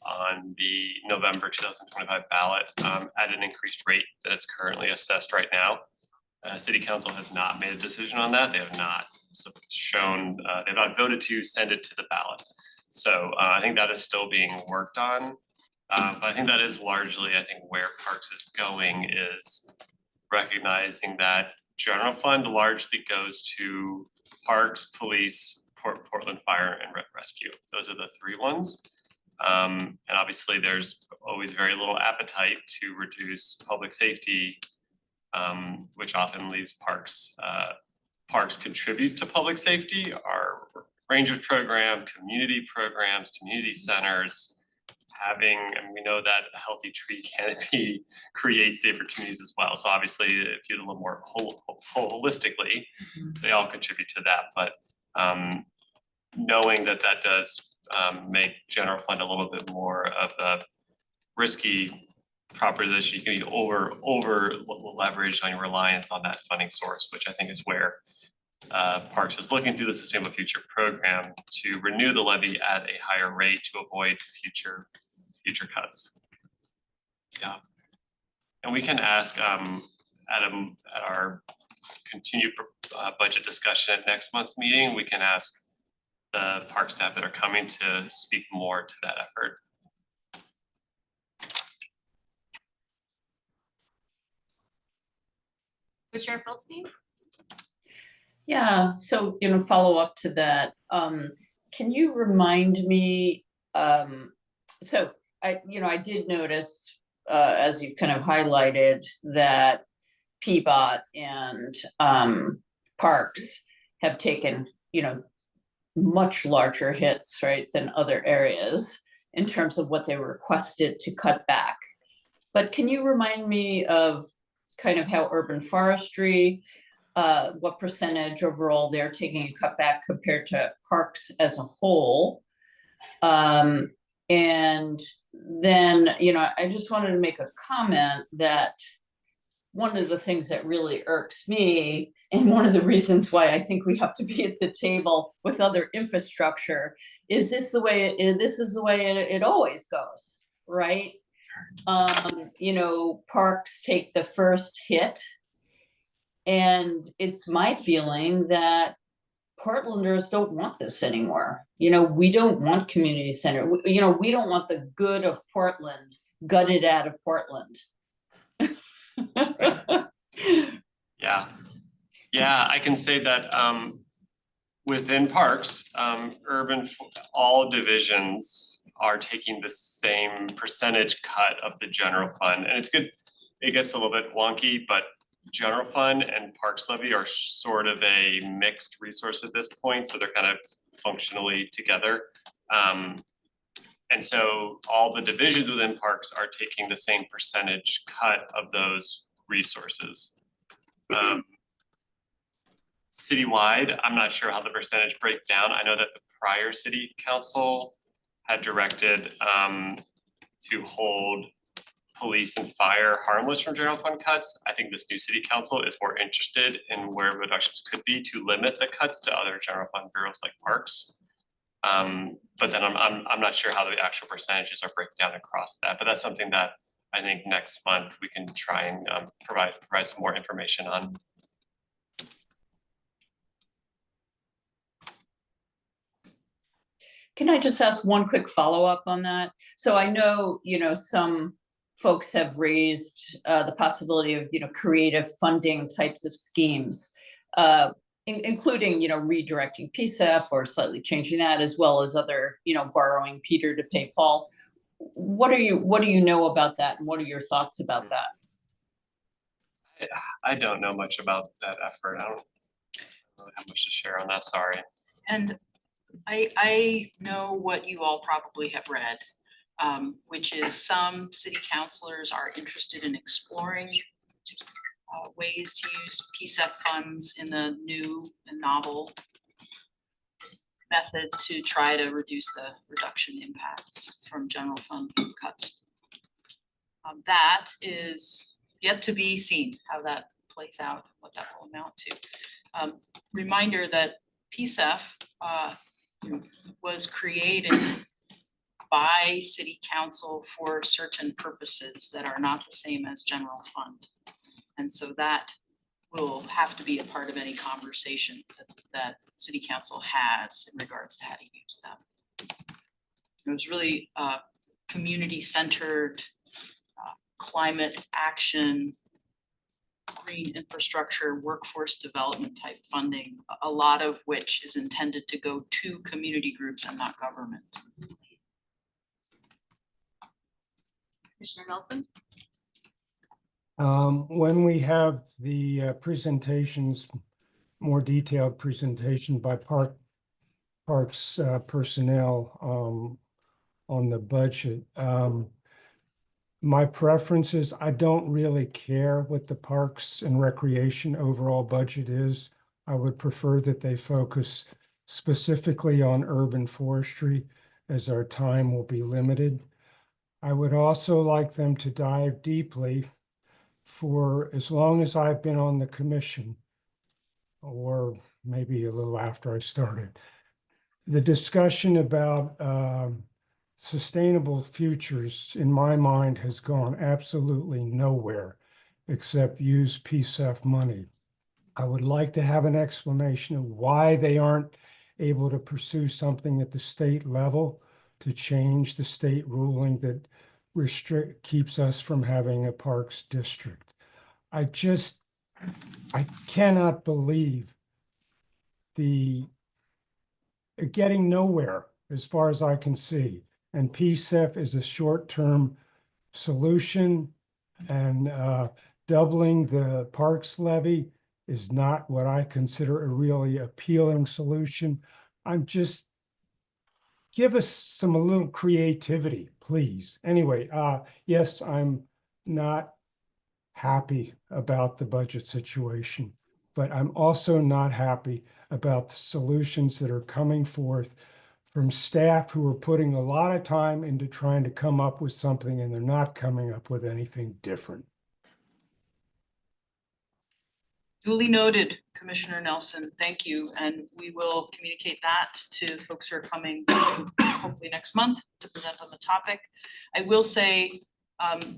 on the November 2025 ballot at an increased rate that it's currently assessed right now. City Council has not made a decision on that. They have not shown, they've not voted to send it to the ballot. So I think that is still being worked on. But I think that is largely, I think, where Parks is going, is recognizing that general fund largely goes to Parks, Police, Portland Fire, and Rescue. Those are the three ones. And obviously there's always very little appetite to reduce public safety, which often leaves Parks. Parks contributes to public safety, our rangers program, community programs, community centers and we know that a healthy tree canopy creates safer communities as well. So obviously, if you do a little more holistically, they all contribute to that. But knowing that that does make general fund a little bit more of a risky proposition, you can be over leveraged on your reliance on that funding source, which I think is where Parks is looking through the Sustainable Future program to renew the levy at a higher rate to avoid future cuts. Yeah. And we can ask Adam at our continued budget discussion at next month's meeting, we can ask the park staff that are coming to speak more to that effort. Commissioner Feldstein? Yeah, so, follow up to that, can you remind me, so I did notice, as you kind of highlighted, that PBOT and Parks have taken, much larger hits, right, than other areas in terms of what they requested to cut back. But can you remind me of kind of how urban forestry, what percentage overall they're taking a cutback compared to Parks as a whole? And then, I just wanted to make a comment that one of the things that really irks me, and one of the reasons why I think we have to be at the table with other infrastructure, is this is the way it always goes, right? Parks take the first hit, and it's my feeling that Portlanders don't want this anymore. We don't want community center. We don't want the good of Portland gutted out of Portland. Yeah, I can say that within Parks, all divisions are taking the same percentage cut of the general fund, and it's good. It gets a little bit wonky, but general fund and Parks levy are sort of a mixed resource at this point, so they're kind of functionally together. And so all the divisions within Parks are taking the same percentage cut of those resources. Citywide, I'm not sure how the percentage breakdown. I know that the prior city council had directed to hold police and fire harmless from general fund cuts. I think this new city council is more interested in where reductions could be to limit the cuts to other general fund bureaus like Parks. But then I'm not sure how the actual percentages are break down across that, but that's something that I think next month we can try and provide some more information on. Can I just ask one quick follow-up on that? So I know, some folks have raised the possibility of, creative funding types of schemes, including, redirecting PSEF or slightly changing that, as well as other, borrowing Peter to pay Paul. What do you know about that, and what are your thoughts about that? I don't know much about that effort. I don't really have much to share on that, sorry. And I know what you all probably have read, which is some city councilors are interested in exploring ways to use PSEP funds in a new and novel method to try to reduce the reduction impacts from general fund cuts. That is yet to be seen, how that plays out, what that will amount to. Reminder that PSEF was created by city council for certain purposes that are not the same as general fund. And so that will have to be a part of any conversation that city council has in regards to how to use them. It was really community-centered climate action, green infrastructure, workforce development type funding, a lot of which is intended to go to community groups and not government. Commissioner Nelson? When we have the presentations, more detailed presentation by Parks personnel, on the budget. My preference is I don't really care what the Parks and Recreation overall budget is. I would prefer that they focus specifically on urban forestry, as our time will be limited. I would also like them to dive deeply for as long as I've been on the commission, or maybe a little after I started. The discussion about sustainable futures, in my mind, has gone absolutely nowhere except use PSEF money. I would like to have an explanation of why they aren't able to pursue something at the state level to change the state ruling that keeps us from having a parks district. I cannot believe getting nowhere as far as I can see. And PSEF is a short-term solution, and doubling the parks levy is not what I consider a really appealing solution. Give us a little creativity, please. Anyway, yes, I'm not happy about the budget situation, but I'm also not happy about the solutions that are coming forth from staff who are putting a lot of time into trying to come up with something, and they're not coming up with anything different. Duly noted, Commissioner Nelson, thank you, and we will communicate that to folks who are coming hopefully next month to present on the topic. I will say,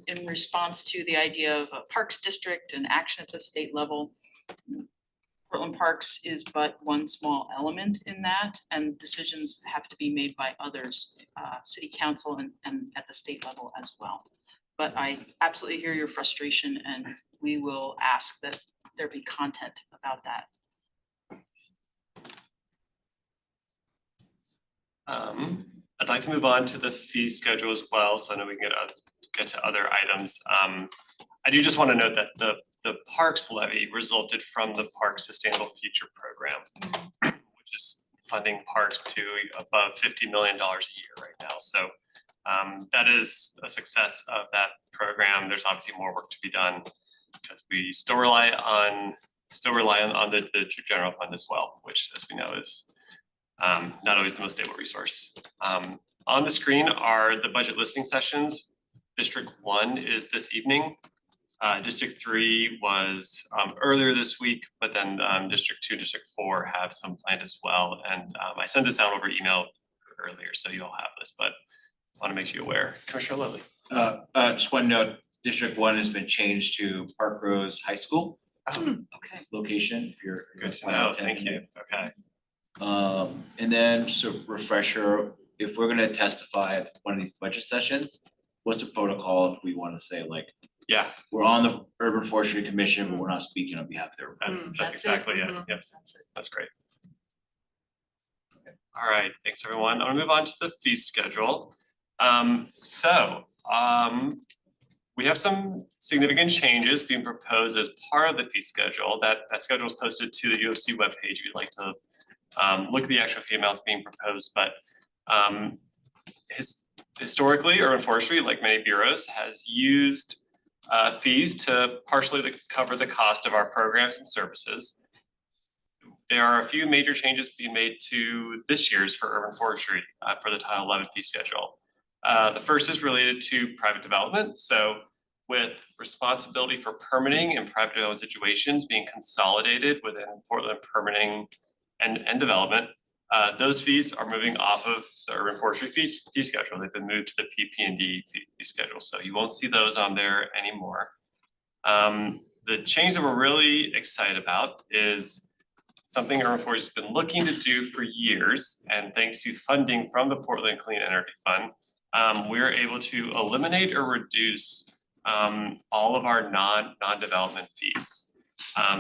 in response to the idea of a parks district and action at the state level, Portland Parks is but one small element in that, and decisions have to be made by others, city council and at the state level as well. But I absolutely hear your frustration, and we will ask that there be content about that. I'd like to move on to the fee schedule as well, so I know we can get to other items. I do just want to note that the parks levy resulted from the Parks Sustainable Future Program, which is funding parks to above $50 million a year right now. So that is a success of that program. There's obviously more work to be done because we still rely on the general fund as well, which, as we know, is not always the most stable resource. On the screen are the budget listening sessions. District 1 is this evening. District 3 was earlier this week, but then District 2, District 4 have some planned as well. And I sent this out over email earlier, so you all have this, but I want to make you aware. Commissioner Lovely. Just one note, District 1 has been changed to Park Rose High School Okay. location, if you're. Good to know, thank you, okay. And then just a refresher, if we're gonna testify at one of these budget sessions, what's the protocol if we want to say, like, Yeah, we're on the Urban Forestry Commission, but we're not speaking on behalf of the urban. that's That's it. exactly it, Mhm. yep, That's it. that's great. All right, thanks everyone. I'm gonna move on to the fee schedule. We have some significant changes being proposed as part of the fee schedule. That schedule is posted to the UFC webpage if you'd like to look at the actual fee amounts being proposed, but historically, Urban Forestry, like many bureaus, has used fees to partially cover the cost of our programs and services. There are a few major changes being made to this year's for Urban Forestry for the Title 11 fee schedule. The first is related to private development. So with responsibility for permitting in private development situations being consolidated within Portland permitting and development, those fees are moving off of the Urban Forestry fee schedule. They've been moved to the PP&D fee schedule, so you won't see those on there anymore. The change that we're really excited about is something Urban Forestry has been looking to do for years, and thanks to funding from the Portland Clean Energy Fund, we're able to eliminate or reduce all of our non-development fees.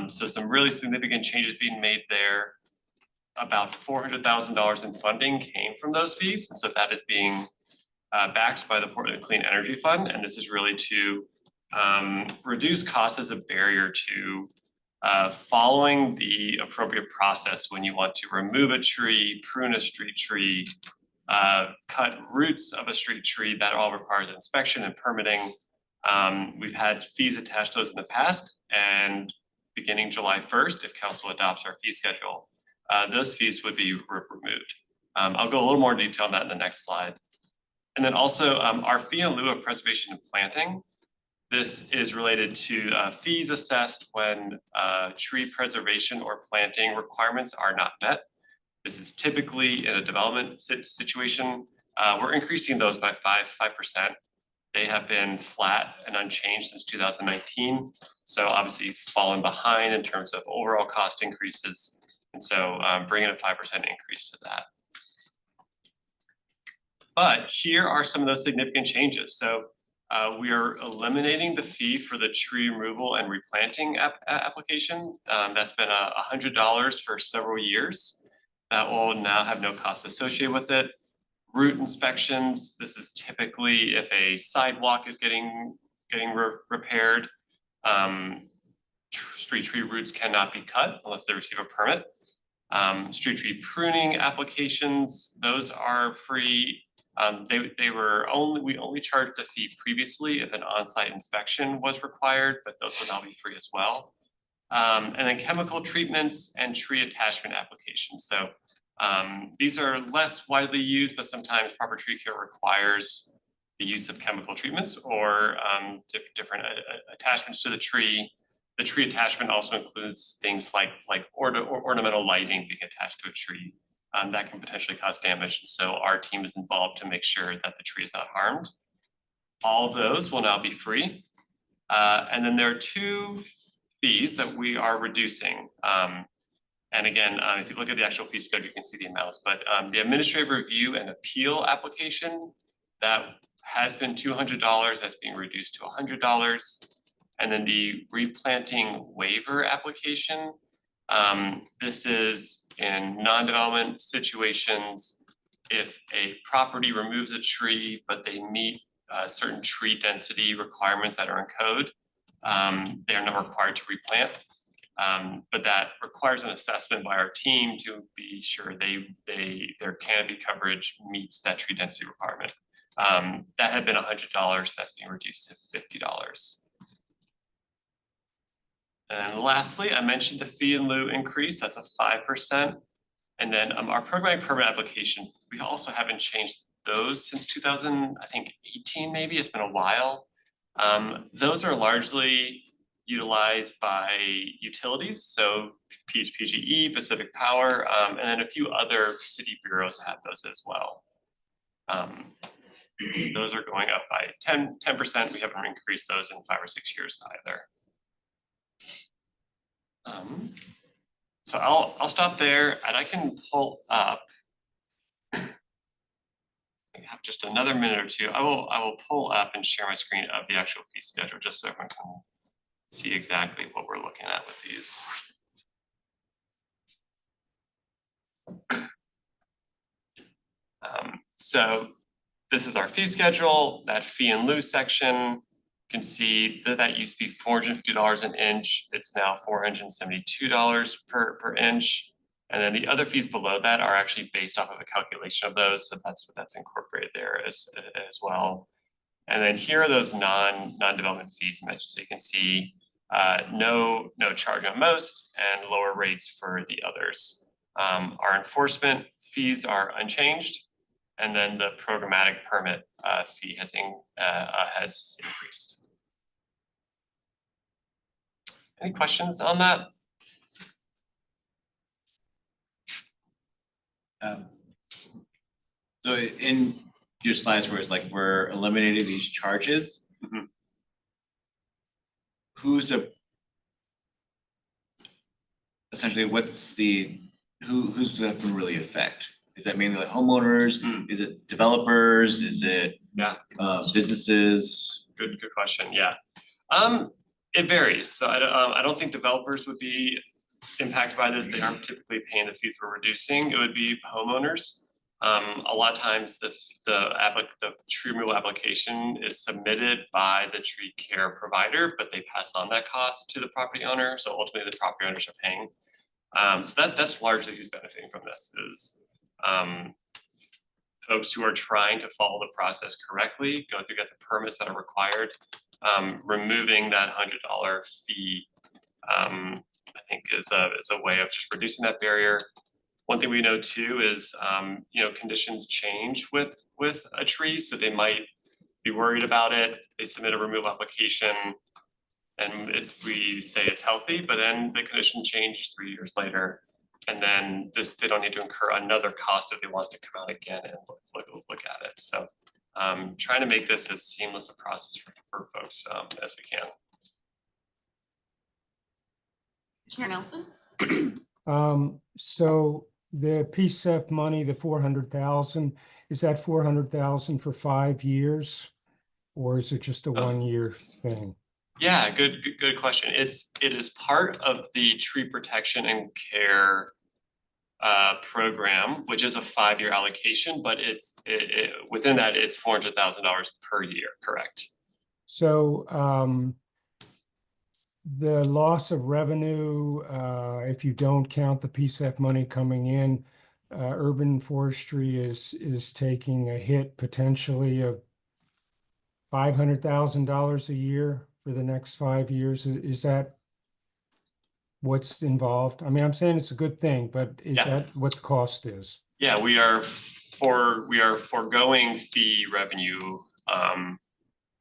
So some really significant changes being made there. About $400,000 in funding came from those fees, and so that is being backed by the Portland Clean Energy Fund, and this is really to reduce costs as a barrier to following the appropriate process when you want to remove a tree, prune a street tree, cut roots of a street tree, that all requires inspection and permitting. We've had fees attached to those in the past, and beginning July 1st, if council adopts our fee schedule, those fees would be removed. I'll go a little more detail on that in the next slide. And then also our fee in lieu of preservation and planting. This is related to fees assessed when tree preservation or planting requirements are not met. This is typically in a development situation. We're increasing those by 5%. They have been flat and unchanged since 2019. So obviously fallen behind in terms of overall cost increases. And so bringing a 5% increase to that. But here are some of those significant changes. So we are eliminating the fee for the tree removal and replanting application. That's been $100 for several years. That will now have no cost associated with it. Root inspections, this is typically if a sidewalk is getting repaired. Street tree roots cannot be cut unless they receive a permit. Street tree pruning applications, those are free. We only charged a fee previously if an on-site inspection was required, but those will now be free as well. And then chemical treatments and tree attachment applications. So these are less widely used, but sometimes proper tree care requires the use of chemical treatments or different attachments to the tree. The tree attachment also includes things like ornamental lighting being attached to a tree. That can potentially cause damage. And so our team is involved to make sure that the tree is not harmed. All of those will now be free. And then there are two fees that we are reducing. And again, if you look at the actual fee schedule, you can see the amounts, but the administrative review and appeal application, that has been $200, that's being reduced to $100. And then the replanting waiver application, this is in non-development situations. If a property removes a tree, but they meet certain tree density requirements that are in code, they're not required to replant. But that requires an assessment by our team to be sure their canopy coverage meets that tree density requirement. That had been $100, that's being reduced to $50. And lastly, I mentioned the fee in lieu increase, that's a 5%. And then our programmatic permit application, we also haven't changed those since 2018 maybe, it's been a while. Those are largely utilized by utilities, so PGE, Pacific Power, and then a few other city bureaus have those as well. Those are going up by 10%. We haven't increased those in 5 or 6 years either. So I'll stop there and I can pull up. I have just another minute or two. I will pull up and share my screen of the actual fee schedule just so everyone can see exactly what we're looking at with these. So this is our fee schedule, that fee in lieu section. You can see that used to be $450 an inch. It's now $472 per inch. And then the other fees below that are actually based off of a calculation of those. So that's incorporated there as well. And then here are those non-development fees mentioned. So you can see no charge on most and lower rates for the others. Our enforcement fees are unchanged. And then the programmatic permit fee has increased. Any questions on that? So in your slides where it's like we're eliminating these charges, who's essentially what's who's that gonna really affect? Is that mainly like homeowners? Is it developers? Is it businesses? Good question. Yeah. It varies. So I don't think developers would be impacted by this. They aren't typically paying the fees we're reducing. It would be homeowners. A lot of times the tree removal application is submitted by the tree care provider, but they pass on that cost to the property owner. So ultimately the property owners are paying. So that's largely who's benefiting from this is folks who are trying to follow the process correctly, go through, get the permits that are required. Removing that $100 fee, I think is a way of just reducing that barrier. One thing we know too is, conditions change with a tree, so they might be worried about it. They submit a removal application and we say it's healthy, but then the condition changed 3 years later. And then they don't need to incur another cost if they want to come out again and look at it. So trying to make this as seamless a process for folks as we can. Commissioner Nelson? So the PSEF money, the 400,000, is that 400,000 for 5 years? Or is it just a 1-year thing? Yeah, good question. It is part of the tree protection and care program, which is a 5-year allocation, but within that it's $400,000 per year, correct? So the loss of revenue, if you don't count the PSEF money coming in, urban forestry is taking a hit potentially of $500,000 a year for the next 5 years. Is that what's involved? I mean, I'm saying it's a good thing, but is that what the cost is? Yeah, we are foregoing fee revenue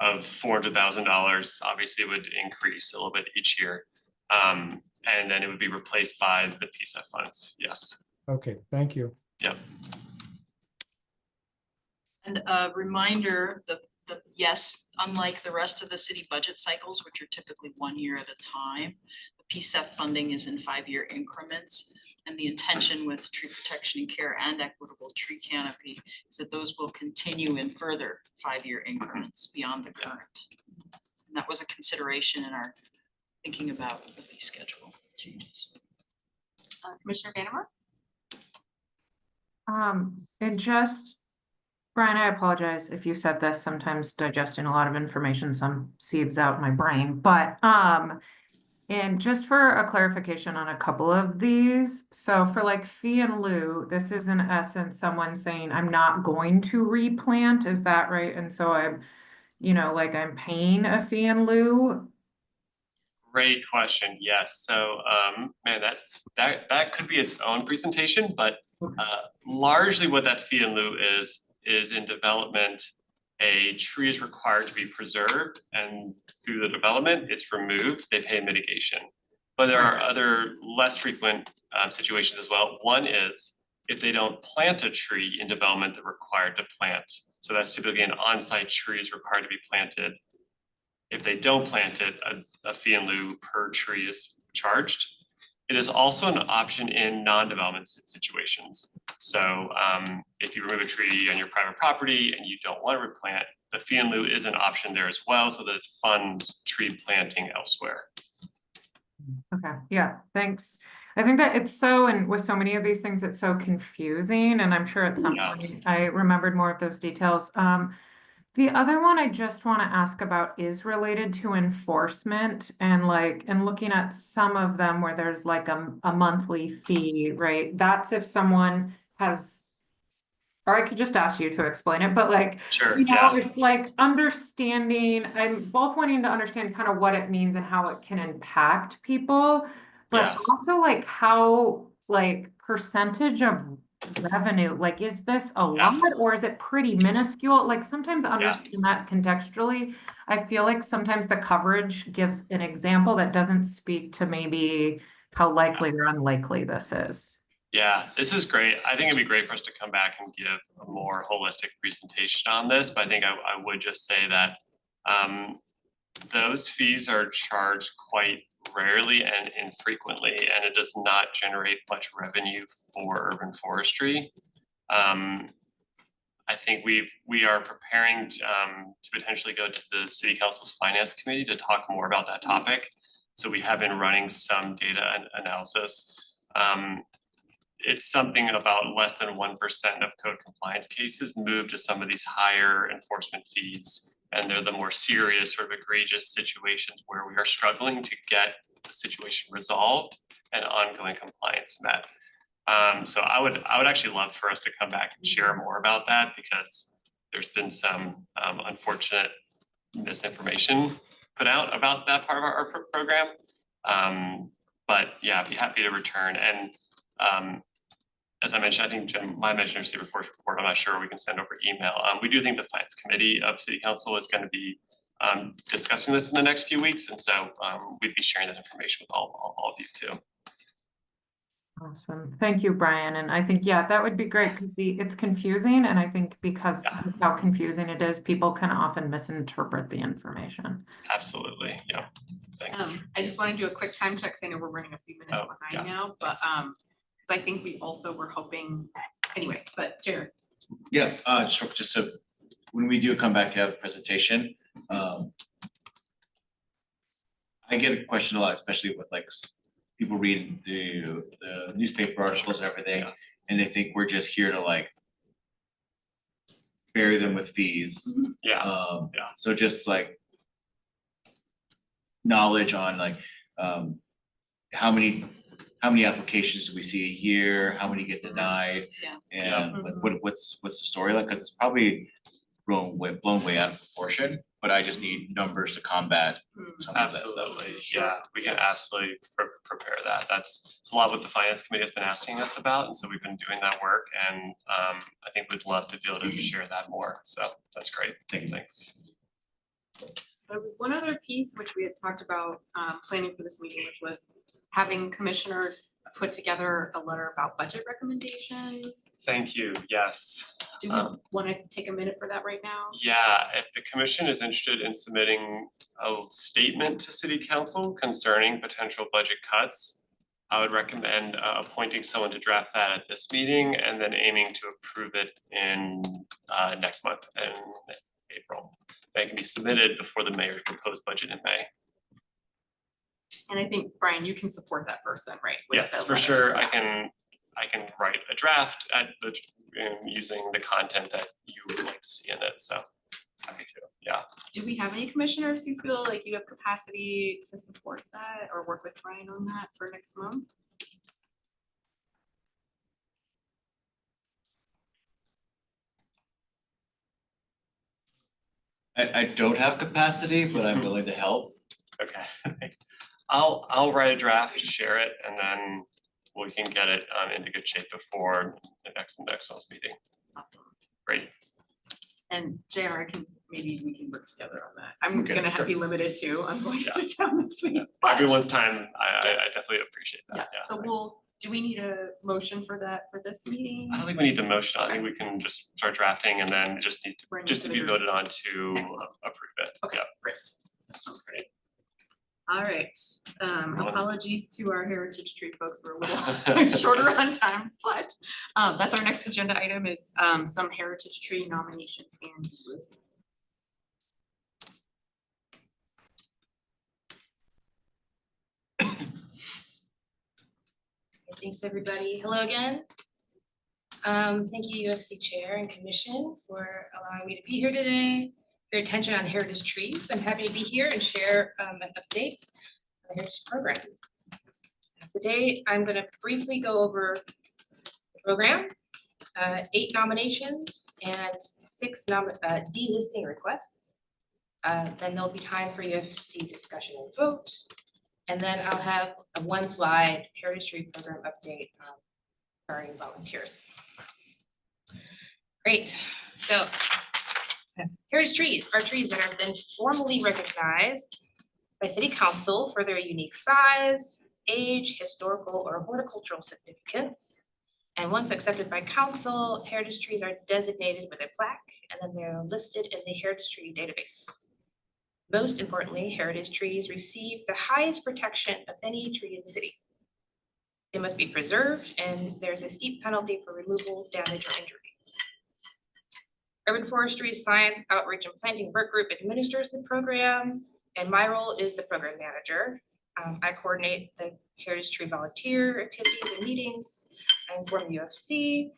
of $400,000. Obviously, it would increase a little bit each year, and then it would be replaced by the PSEF funds. Yes. Okay, thank you. Yeah. And a reminder, yes, unlike the rest of the city budget cycles, which are typically 1 year at a time, the PSEF funding is in 5-year increments. And the intention with tree protection and care and equitable tree canopy is that those will continue in further 5-year increments beyond the current. And that was a consideration in our thinking about the fee schedule changes. Commissioner Vandermark? And just, Brian, I apologize if you said this, sometimes digesting a lot of information, some seeps out my brain, but, and just for a clarification on a couple of these, so for like fee in lieu, this is in essence someone saying, I'm not going to replant, is that right? And so I'm, I'm paying a fee in lieu. Great question. Yes. So, man, that could be its own presentation, but largely what that fee in lieu is in development, a tree is required to be preserved, and through the development, it's removed, they pay mitigation. But there are other less frequent situations as well. One is if they don't plant a tree in development, they're required to plant. So that's typically an on-site tree is required to be planted. If they don't plant it, a fee in lieu per tree is charged. It is also an option in non-development situations. So if you remove a tree on your private property and you don't want to replant, the fee in lieu is an option there as well, so that it funds tree planting elsewhere. Okay, yeah, thanks. I think that it's so, and with so many of these things, it's so confusing, and I'm sure at some point I remembered more of those details. The other one I just want to ask about is related to enforcement and looking at some of them where there's like a monthly fee, right? That's if someone has, or I could just ask you to explain it, but Sure, it's like understanding, I'm both wanting to understand kind of what it means and how it can impact people, but also how percentage of revenue, is this a lot or is it pretty minuscule? Sometimes understand that contextually. I feel like sometimes the coverage gives an example that doesn't speak to maybe how likely or unlikely this is. Yeah, this is great. I think it'd be great for us to come back and give a more holistic presentation on this, but I think I would just say that those fees are charged quite rarely and infrequently, and it does not generate much revenue for urban forestry. I think we are preparing to potentially go to the City Council's Finance Committee to talk more about that topic. So we have been running some data analysis. It's something about less than 1% of code compliance cases move to some of these higher enforcement fees. And they're the more serious sort of egregious situations where we are struggling to get the situation resolved and ongoing compliance met. So I would actually love for us to come back and share more about that, because there's been some unfortunate misinformation put out about that part of our program. But yeah, I'd be happy to return. And as I mentioned, I think Jim, my mentioned receiver report, I'm not sure we can send over email. We do think the Finance Committee of City Council is going to be discussing this in the next few weeks. And so we'd be sharing that information with all of you too. Awesome. Thank you, Brian. And I think, yeah, that would be great because it's confusing. And I think because of how confusing it is, people can often misinterpret the information. Absolutely. Yeah. Thanks. I just want to do a quick time check, 'cause I know we're running a few minutes behind now, but because I think we also were hoping anyway, but Jared. Yeah, just to, when we do come back to have a presentation, I get a question a lot, especially with like people read the newspaper articles and everything, and they think we're just here to like bury them with fees. Yeah. So just like knowledge on like how many applications do we see a year, how many get denied? And like what's the story like, because it's probably blown way out of proportion, but I just need numbers to combat some of that stuff. Absolutely, yeah, we can absolutely prepare that. That's a lot what the Finance Committee has been asking us about, and so we've been doing that work, and I think we'd love to be able to share that more, so that's great, thanks. There was one other piece which we had talked about planning for this meeting, which was having commissioners put together a letter about budget recommendations. Thank you, yes. Do we want to take a minute for that right now? Yeah, if the commission is interested in submitting a statement to City Council concerning potential budget cuts, I would recommend appointing someone to draft that at this meeting and then aiming to approve it in next month in April. That can be submitted before the mayor's proposed budget in May. And I think, Brian, you can support that person, right? with Yes, the for letter. sure. I can write a draft using the content that you would like to see in it. So happy to. Yeah. Do we have any commissioners who feel like you have capacity to support that or work with Brian on that for next month? I don't have capacity, but I'm willing to help. Okay. I'll write a draft to share it, and then we can get it into good shape before the next month's meeting. Awesome. Great. And JR, maybe we can work together on that. I'm Okay, gonna be limited too. I'm going out of town next week. but- Everyone's time, I definitely appreciate that. Yeah, so thanks. do we need a motion for that for this meeting? I don't think we need the motion. I think we can just start drafting, and then just need Bring it to to be the voted on to next month. approve it. Okay, Yeah. great. That sounds great. All right, apologies to our Heritage Tree folks, we're a little shorter on time, but that's our next agenda item is some Heritage Tree nominations and list. Thanks, everybody. Hello again. Thank you, UFC Chair and Commission, for allowing me to be here today. Your attention on Heritage Trees. I'm happy to be here and share an update on the Heritage Program. Today, I'm going to briefly go over the program, 8 nominations and 6 delisting requests. Then there'll be time for UFC discussion and vote. And then I'll have a 1-slide Heritage Tree Program update regarding volunteers. Great. So Heritage trees are trees that have been formally recognized by City Council for their unique size, age, historical, or horticultural significance. And once accepted by Council, heritage trees are designated with a plaque, and then they're listed in the Heritage Tree database. Most importantly, heritage trees receive the highest protection of any tree in the city. They must be preserved, and there's a steep penalty for removal, damage, or injury. Urban Forestry's Science Outreach and Planting Work Group administers the program, and my role is the program manager. I coordinate the heritage tree volunteer activities and meetings. I inform UFC,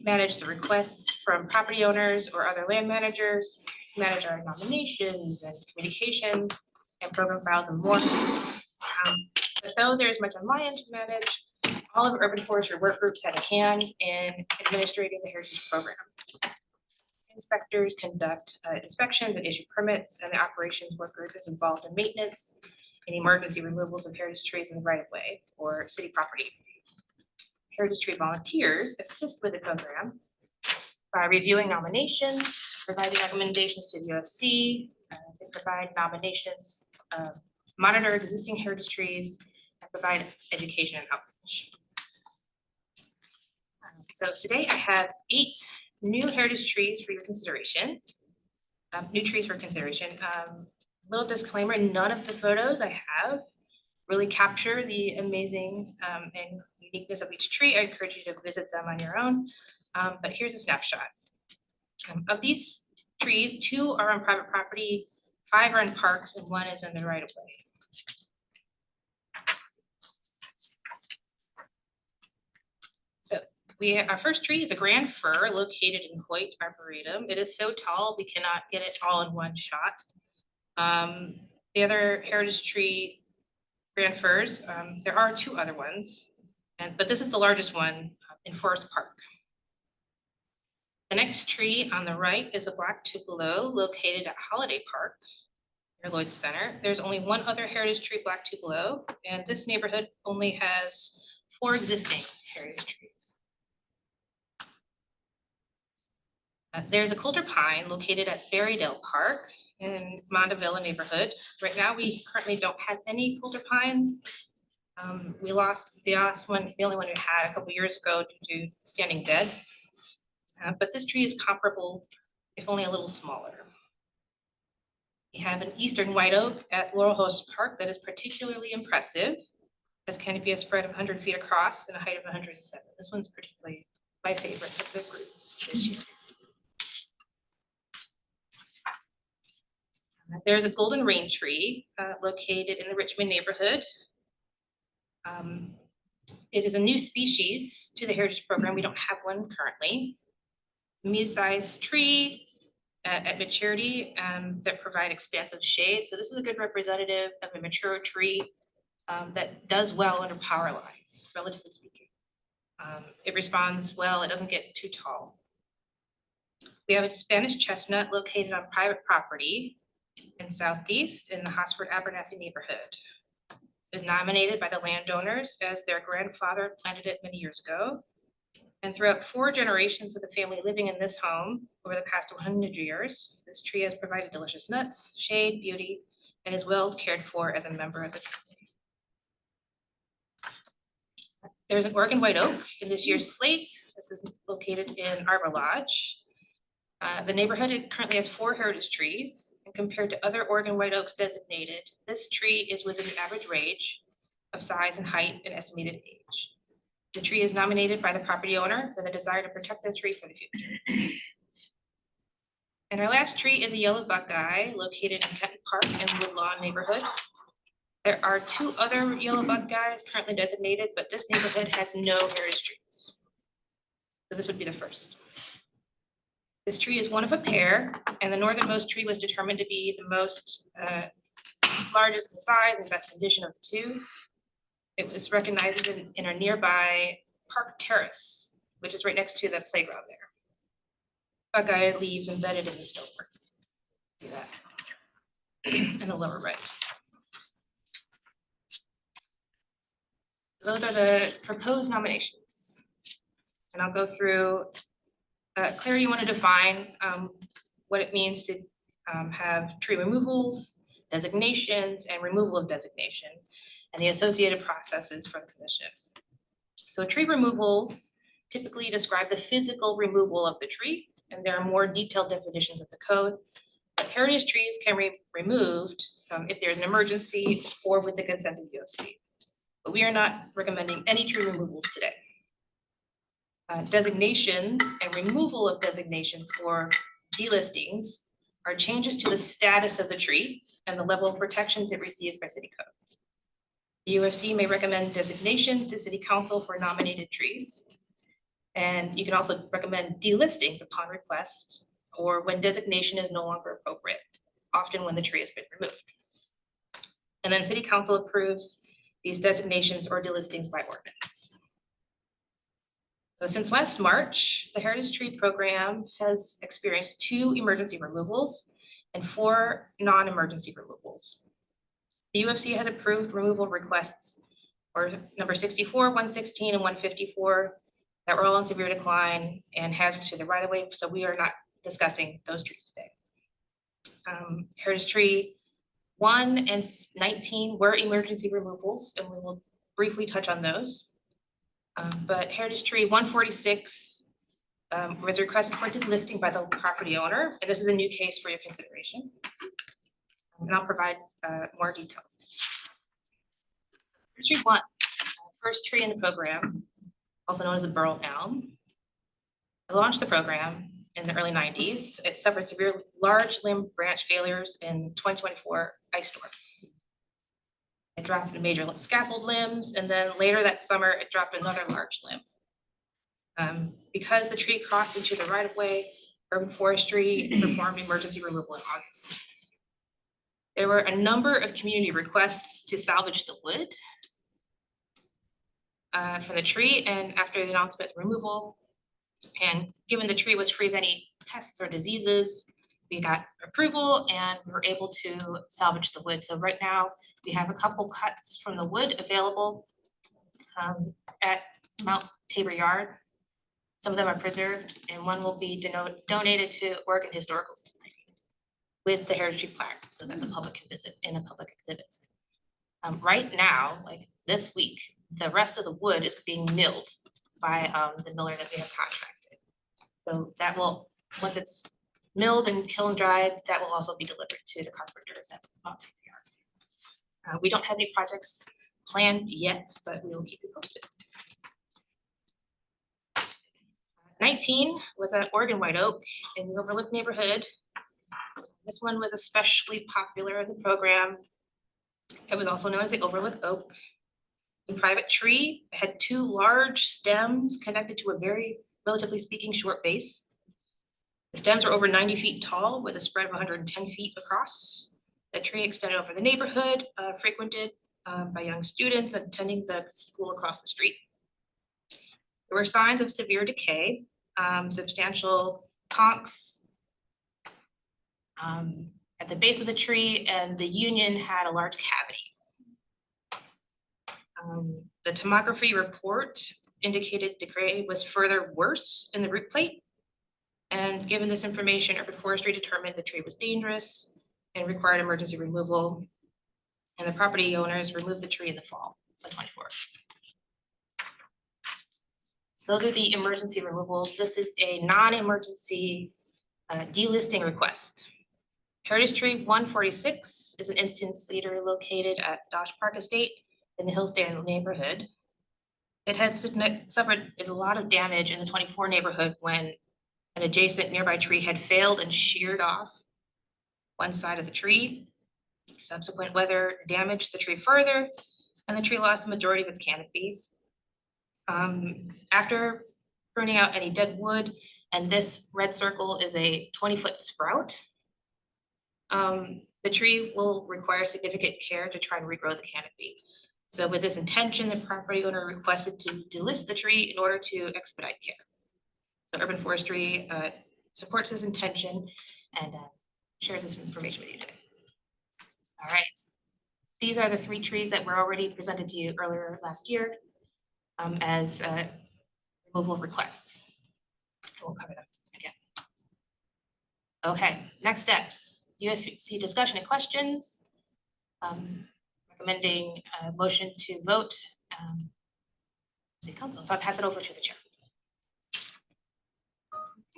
manage the requests from property owners or other land managers, manage our nominations and communications and program files and more. But though there's much on my end to manage, All of urban forestry work groups had a hand in administrating the heritage program. Inspectors conduct inspections and issue permits, and the operations work group is involved in maintenance and emergency removals of heritage trees in the right of way or city property. Heritage tree volunteers assist with the program by reviewing nominations, providing recommendations to the UFC, they provide nominations, monitor existing heritage trees, and provide education and outreach. So today I have 8 new heritage trees for your consideration. New trees for consideration. Little disclaimer, none of the photos I have really capture the amazing and uniqueness of each tree. I encourage you to visit them on your own. But here's a snapshot. Of these trees, 2 are on private property, 5 are in parks, and 1 is in the right of way. So our first tree is a grand fir located in Hoyt Arboretum. It is so tall, we cannot get it all in one shot. The other heritage tree, grand firs, there are 2 other ones, but this is the largest one in Forest Park. The next tree on the right is a black tupelo located at Holiday Park near Lloyd Center. There's only 1 other heritage tree black tupelo, and this neighborhood only has 4 existing heritage trees. There's a Coulter pine located at Berrydale Park in Mondavilla neighborhood. Right now, we currently don't have any Coulter pines. We lost the only one we had a couple years ago due to standing dead. But this tree is comparable, if only a little smaller. We have an eastern white oak at Laurelhurst Park that is particularly impressive. Has canopy a spread of 100 feet across and a height of 107. This one's particularly my favorite of the group this year. There's a golden rain tree located in the Richmond neighborhood. It is a new species to the heritage program. We don't have one currently. It's a medium-sized tree at maturity that provide expansive shade. So this is a good representative of a mature tree that does well under power lines, relatively speaking. It responds well, it doesn't get too tall. We have a Spanish chestnut located on private property in Southeast in the Hotspur Abernathy neighborhood. It was nominated by the landowners as their grandfather planted it many years ago. And throughout 4 generations of the family living in this home over the past 100 years, this tree has provided delicious nuts, shade, beauty, and is well cared for as a member of the family. There's an Oregon white oak in this year's slate. This is located in Arbor Lodge. The neighborhood currently has 4 heritage trees, and compared to other Oregon white oaks designated, this tree is within the average range of size and height and estimated age. The tree is nominated by the property owner with a desire to protect the tree for the future. And our last tree is a yellow buckeye located in Kenton Park in the Woodlawn neighborhood. There are 2 other yellow buckeyes currently designated, but this neighborhood has no heritage trees. So this would be the first. This tree is one of a pair, and the northernmost tree was determined to be the most largest in size and best condition of the 2. It was recognized in a nearby Park Terrace, which is right next to the playground there. Buckeye leaves embedded in the stonework. See that? In the lower right. Those are the proposed nominations. And I'll go through. Claire, you want to define what it means to have tree removals, designations, and removal of designation, and the associated processes for the commission. So tree removals typically describe the physical removal of the tree, and there are more detailed definitions of the code. But heritage trees can be removed if there's an emergency or with the consent of UFC. But we are not recommending any tree removals today. Designations and removal of designations or delistings are changes to the status of the tree and the level of protections it receives by city code. The UFC may recommend designations to city council for nominated trees. And you can also recommend delistings upon request or when designation is no longer appropriate, often when the tree has been removed. And then city council approves these designations or delistings by ordinance. So since last March, the Heritage Tree Program has experienced 2 emergency removals and 4 non-emergency removals. The UFC has approved removal requests for number 64, 116, and 154 that were all in severe decline and hazards to the right of way, so we are not discussing those trees today. Heritage Tree 1 and 19 were emergency removals, and we will briefly touch on those. But Heritage Tree 146 was requested for delisting by the property owner, and this is a new case for your consideration. And I'll provide more details. Tree 1, first tree in the program, also known as the burl elm. I launched the program in the early 90s. It suffered severe large limb branch failures in 2024 ice storm. It dropped major scaffold limbs, and then later that summer, it dropped another large limb. Because the tree crossed into the right of way, Urban Forestry performed emergency removal in August. There were a number of community requests to salvage the wood from the tree, and after the announcement of removal, and given the tree was free of any pests or diseases, we got approval and we were able to salvage the wood. So right now we have a couple cuts from the wood available at Mount Tabor Yard. Some of them are preserved, and one will be donated to Oregon Historical Society with the heritage plaque so that the public can visit in a public exhibit. Right now, like this week, the rest of the wood is being milled by the miller that we have contracted. So that will, once it's milled and kiln dried, that will also be delivered to the carpenters at Mount Tabor Yard. We don't have any projects planned yet, but we will keep you posted. 19 was an Oregon white oak in the Overlook neighborhood. This one was especially popular in the program. It was also known as the Overlook oak. The private tree had 2 large stems connected to a very, relatively speaking, short base. The stems were over 90 feet tall with a spread of 110 feet across. The tree extended over the neighborhood, frequented by young students attending the school across the street. There were signs of severe decay, substantial conks at the base of the tree, and the union had a large cavity. The tomography report indicated decay was further worse in the root plate. And given this information, Urban Forestry determined the tree was dangerous and required emergency removal. And the property owners removed the tree in the fall of 24. Those are the emergency removals. This is a non-emergency delisting request. Heritage Tree 146 is an instance leader located at the Dodge Park Estate in the Hillsdale neighborhood. It had suffered a lot of damage in the 24 neighborhood when an adjacent nearby tree had failed and sheared off one side of the tree. Subsequent weather damaged the tree further, and the tree lost the majority of its canopy. After pruning out any dead wood, and this red circle is a 20-foot sprout, the tree will require significant care to try and regrow the canopy. So with this intention, the property owner requested to delist the tree in order to expedite care. So Urban Forestry supports this intention and shares this information with you today. All right, these are the 3 trees that were already presented to you earlier last year as removal requests. We'll cover them again. Okay, next steps. UFC discussion and questions. Recommending a motion to vote city council. So I'll pass it over to the chair.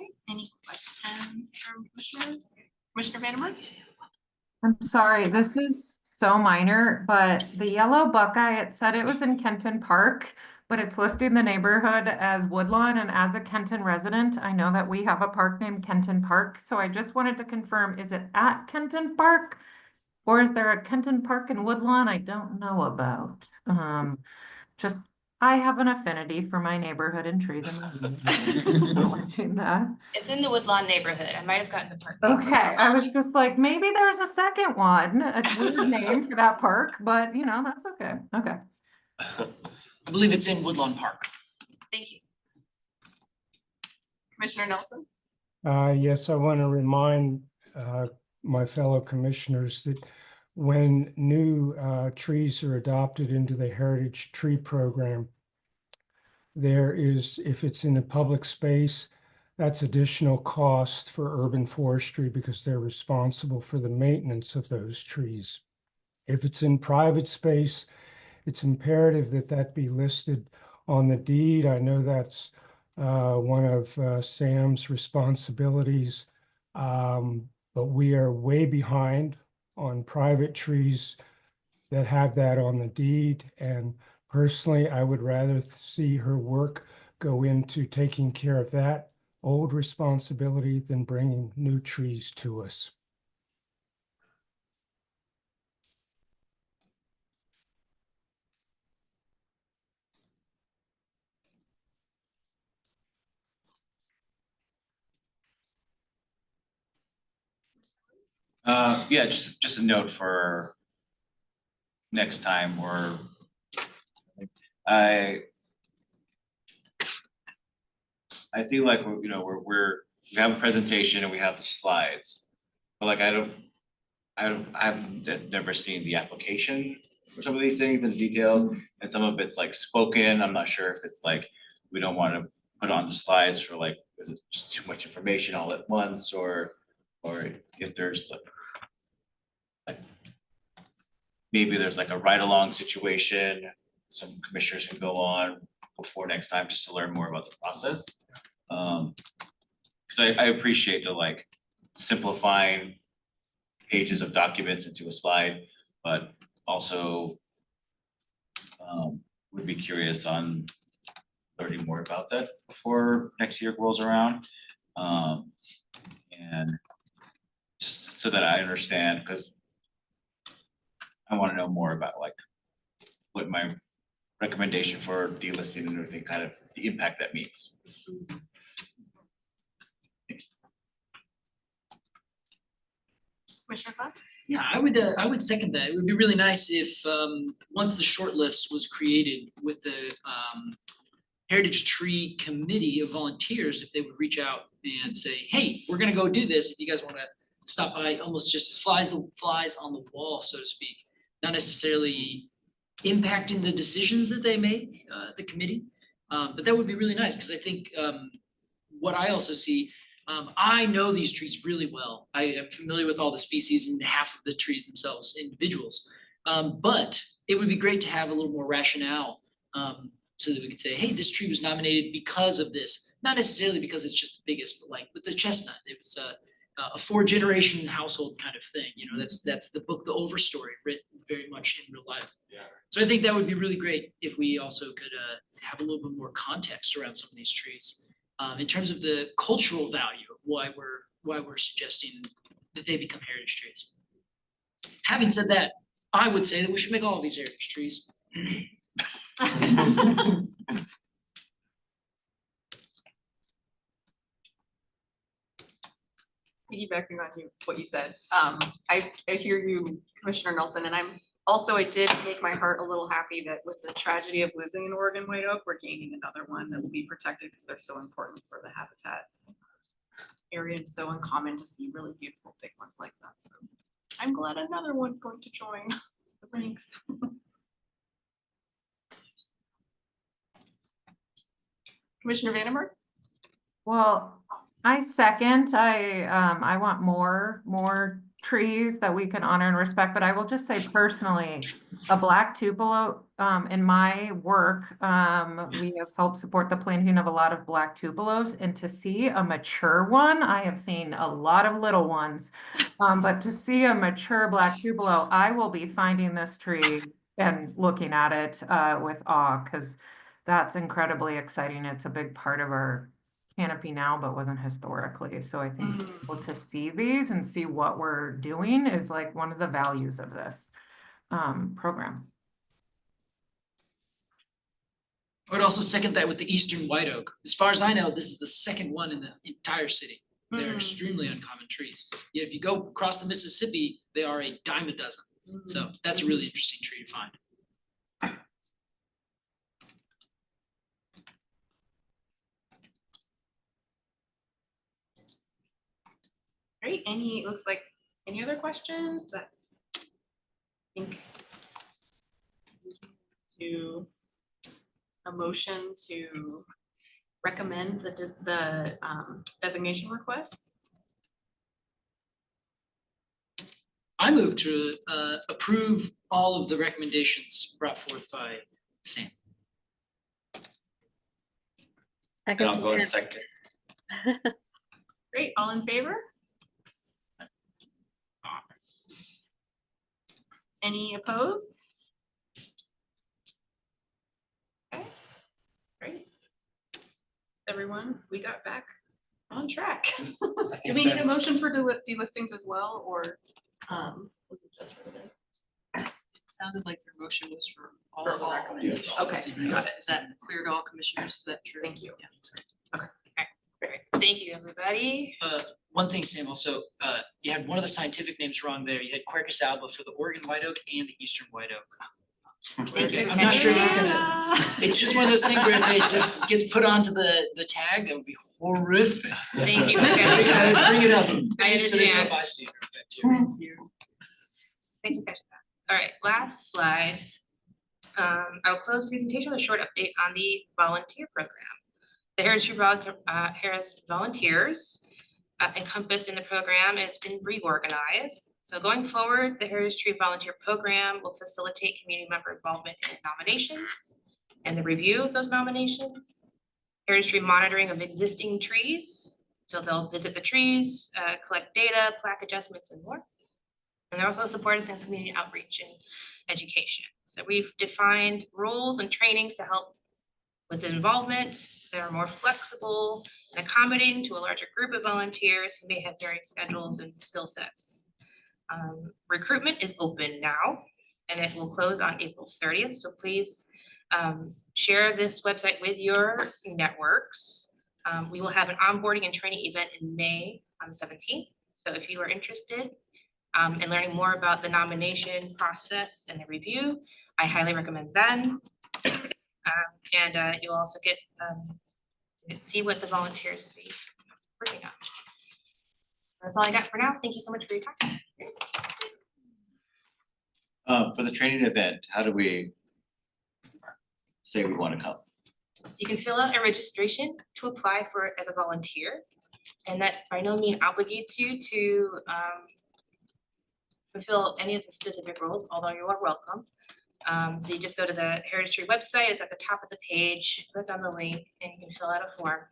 Okay, any questions from commissioners? Commissioner Vandermark? I'm sorry, this is so minor, but the yellow Buckeye, it said it was in Kenton Park, but it's listing the neighborhood as Woodlawn, and as a Kenton resident, I know that we have a park named Kenton Park, so I just wanted to confirm, is it at Kenton Park? Or is there a Kenton Park in Woodlawn I don't know about? Just, I have an affinity for my neighborhood and trees. It's in the Woodlawn neighborhood. I might have gotten the park. Okay, I was just like, maybe there's a second one, a weird name for that park, but you know, that's okay. Okay. I believe it's in Woodlawn Park. Thank you. Commissioner Nelson? Yes, I want to remind my fellow commissioners that when new trees are adopted into the Heritage Tree Program, there is, if it's in a public space, that's additional cost for urban forestry because they're responsible for the maintenance of those trees. If it's in private space, it's imperative that that be listed on the deed. I know that's one of Sam's responsibilities, but we are way behind on private trees that have that on the deed. And personally, I would rather see her work go into taking care of that old responsibility than bringing new trees to us. Yeah, just a note for next time, or I see like, you know, we have a presentation and we have the slides, but like I've never seen the application for some of these things and details, and some of it's like spoken. I'm not sure if it's like we don't want to put on the slides for like, is it just too much information all at once, or if there's like maybe there's like a ride along situation some commissioners can go on before next time just to learn more about the process. Because I appreciate the like simplifying pages of documents into a slide, but also would be curious on learning more about that before next year rolls around. And just so that I understand, because I want to know more about like what my recommendation for delisting and everything, kind of the impact that means. Commissioner Fox? Yeah, I would second that. It would be really nice if once the short list was created with the Heritage Tree Committee of volunteers, if they would reach out and say, hey, we're gonna go do this, if you guys wanna stop by, almost just as flies on the wall, so to speak. Not necessarily impacting the decisions that they make, the committee, but that would be really nice, because I think what I also see, I know these trees really well. I am familiar with all the species and half of the trees themselves, individuals. But it would be great to have a little more rationale, so that we could say, hey, this tree was nominated because of this. Not necessarily because it's just the biggest, but like with the chestnut, it was a 4-generation household kind of thing. You know, that's the book, The Overstory, written very much in real life. Yeah. So I think that would be really great if we also could have a little bit more context around some of these trees. In terms of the cultural value of why we're suggesting that they become heritage trees. Having said that, I would say that we should make all of these heritage trees. Piggybacking on what you said, I hear you, Commissioner Nelson, and it did make my heart a little happy that with the tragedy of losing an Oregon white oak, we're gaining another one that will be protected because they're so important for the habitat area, and so uncommon to see really beautiful big ones like that. So I'm glad another one's going to join the ranks. Commissioner Vandenberg? Well, I second, I want more trees that we can honor and respect, but I will just say personally, a black tupelo, in my work, we have helped support the planting of a lot of black tupelos, and to see a mature one, I have seen a lot of little ones, but to see a mature black tupelo, I will be finding this tree and looking at it, with awe, because that's incredibly exciting. It's a big part of our canopy now, but wasn't historically. So I think able to see these and see what we're doing is like one of the values of this program. I would also second that with the eastern white oak. As far as I know, this is the second one in the entire city. They're extremely uncommon trees. Yet if you go across the Mississippi, they are a dime a dozen. So that's a really interesting tree to find. it looks like, any other questions that I think to a motion to recommend the designation requests? I move to approve all of the recommendations brought forth by Sam. I And can I'll go in second. second. Great, all in favor? Any opposed? Okay, great. Everyone, we got back on track. Do we need a motion for delistings as well, or was it just for the? It sounded like your motion was for all For of the all. recommendations. Okay, got it. Is that clear to all commissioners? Is that true? Thank you. Yeah. Great. Thank you, everybody. One thing, Sam, also, you had one of the scientific names wrong there. You had Quercus alba for the Oregon white oak and the eastern white oak. Thank you. I'm not sure that's gonna, it's just one of those things where if it just gets put onto the tag, that would be horrific. Thank you. So, bring it up. I So there's no understand. bystander effect here. Thank you. Thanks for catching that. All right, last slide. I will close the presentation with a short update on the volunteer program. The Harris Volunteers encompassed in the program, and it's been reorganized. So going forward, the Heritage Tree Volunteer Program will facilitate community member involvement in nominations and the review of those nominations. Heritage Tree monitoring of existing trees. So they'll visit the trees, collect data, plaque adjustments, and more. And they're also supporting some community outreach and education. So we've defined roles and trainings to help with involvement. They're more flexible and accommodating to a larger group of volunteers who may have varying schedules and skill sets. Recruitment is open now, and it will close on April 30th. So please share this website with your networks. We will have an onboarding and training event in May on the 17th. So if you are interested in learning more about the nomination process and the review, I highly recommend them. And you'll also get see what the volunteers will be working on. That's all I got for now. Thank you so much for your time. For the training event, how do we say we wanna come? You can fill out a registration to apply for as a volunteer. And that by no means obligates you to fulfill any of the specific roles, although you are welcome. So you just go to the Heritage Tree website, it's at the top of the page, click on the link and you can fill out a form.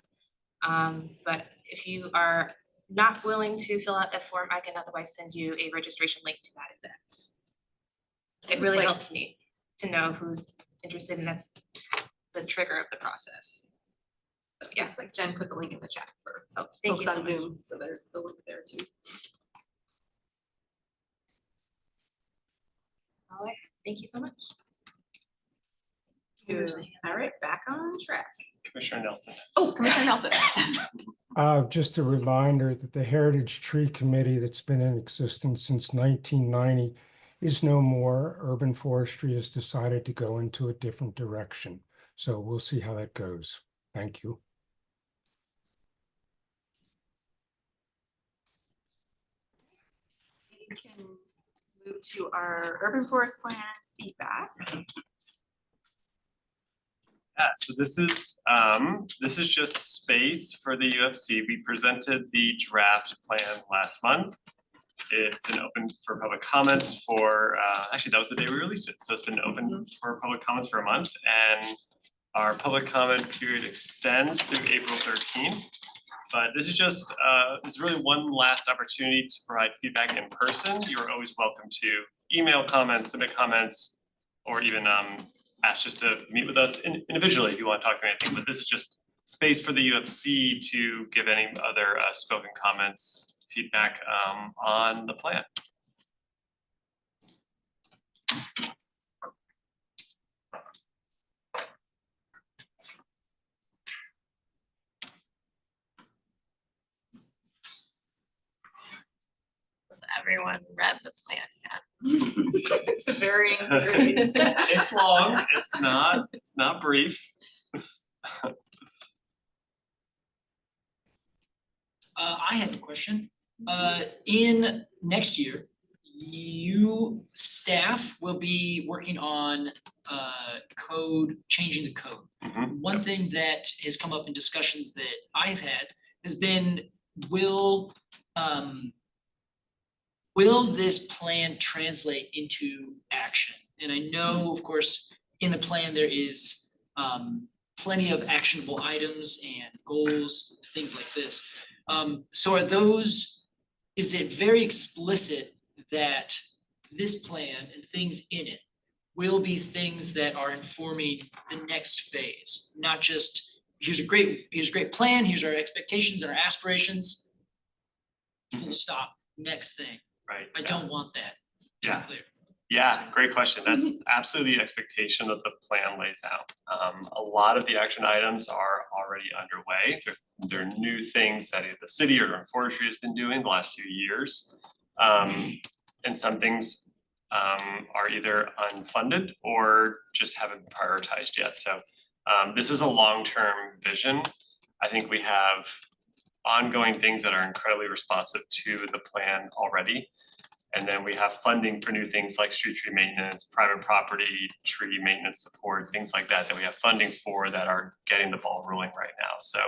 But if you are not willing to fill out that form, I can otherwise send you a registration link to that event. It looks really like- helps me to know who's interested, and that's the trigger of the process. So, yeah, Yes, like Jen put the link in the chat for thank you folks so on much. Zoom, so there's the link there too. All right, thank you so much. All right, back on track. Commissioner Nelson. Oh, Commissioner Nelson. Just a reminder that the Heritage Tree Committee that's been in existence since 1990 is no more. Urban Forestry has decided to go into a different direction. So we'll see how that goes. Thank you. We can move to our urban forest plan feedback. Yeah, so this is just space for the UFC. We presented the draft plan last month. It's been open for public comments for, actually, that was the day we released it, so it's been open for public comments for a month, and our public comment period extends through April 13th. But this is just, this is really one last opportunity to provide feedback in person. You're always welcome to email comments, submit comments, or even ask just to meet with us individually if you want to talk to anything. But this is just space for the UFC to give any other spoken comments, feedback on the plan. Everyone read the plan yet. To varying degrees. It's long, it's not brief. I have a question. In next year, you staff will be working on code, changing the code. Mhm. One thing that has come up in discussions that I've had has been, will this plan translate into action? And I know, of course, in the plan, there is plenty of actionable items and goals, things like this. So are those, is it very explicit that this plan and things in it will be things that are informing the next phase? Not just, here's a great plan, here's our expectations and our aspirations, full stop, next thing. Right. I don't want that, to be Yeah. clear. Yeah, great question. That's absolutely the expectation that the plan lays out. A lot of the action items are already underway. They're new things that either the city or Urban Forestry has been doing the last few years. And some things are either unfunded or just haven't been prioritized yet. So this is a long-term vision. I think we have ongoing things that are incredibly responsive to the plan already. And then we have funding for new things like street tree maintenance, private property, tree maintenance support, things like that, that we have funding for that are getting the ball rolling right now. So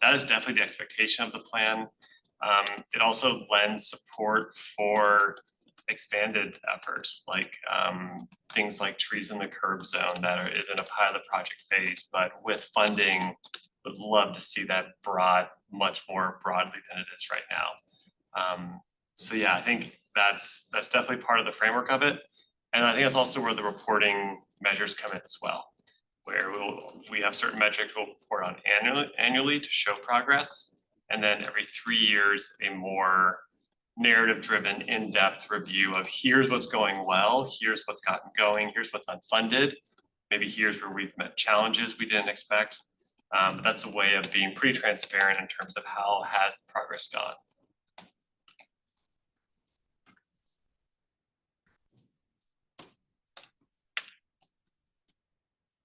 that is definitely the expectation of the plan. It also lends support for expanded efforts like things like trees in the curb zone that is in a pilot project phase, but with funding, would love to see that brought much more broadly than it is right now. So yeah, I think that's definitely part of the framework of it. And I think that's also where the reporting measures come in as well, where we have certain metrics we'll report on annually to show progress. And then every 3 years, a more narrative-driven, in-depth review of here's what's going well, here's what's gotten going, here's what's unfunded. Maybe here's where we've met challenges we didn't expect. But that's a way of being pretty transparent in terms of how has progress gone.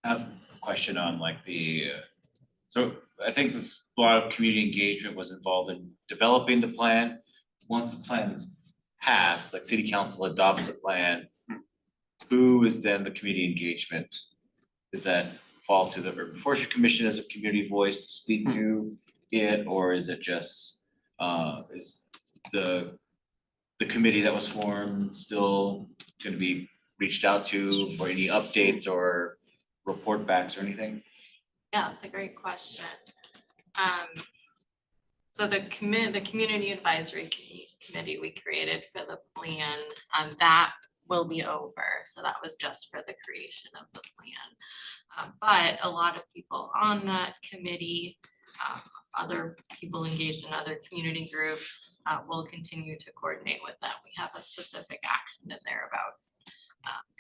I have a question on like so I think this, a lot of community engagement was involved in developing the plan. Once the plan is passed, like city council adopts the plan, who is then the community engagement? Does that fall to the Urban Forestry Commission as a community voice to speak to it, or is it just is the committee that was formed still gonna be reached out to for any updates or report backs or anything? Yeah, that's a great question. So the community advisory committee we created for the plan, that will be over. So that was just for the creation of the plan. But a lot of people on that committee, other people engaged in other community groups, will continue to coordinate with them. We have a specific action in there about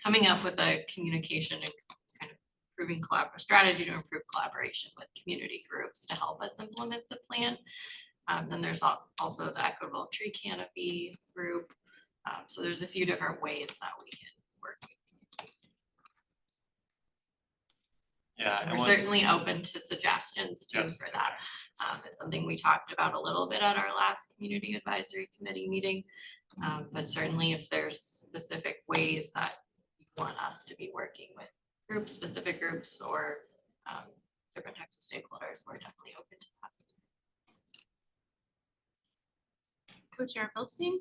coming up with a communication and kind of improving strategy to improve collaboration with community groups to help us implement the plan. Then there's also the equitable tree canopy group. So there's a few different ways that we can work. Yeah, We're certainly open to suggestions too for that. It's something we talked about a little bit at our last community advisory committee meeting. But certainly if there's specific ways that you want us to be working with groups, specific groups, or different types of stakeholders, we're definitely open to that. Co-Chair Feldstein?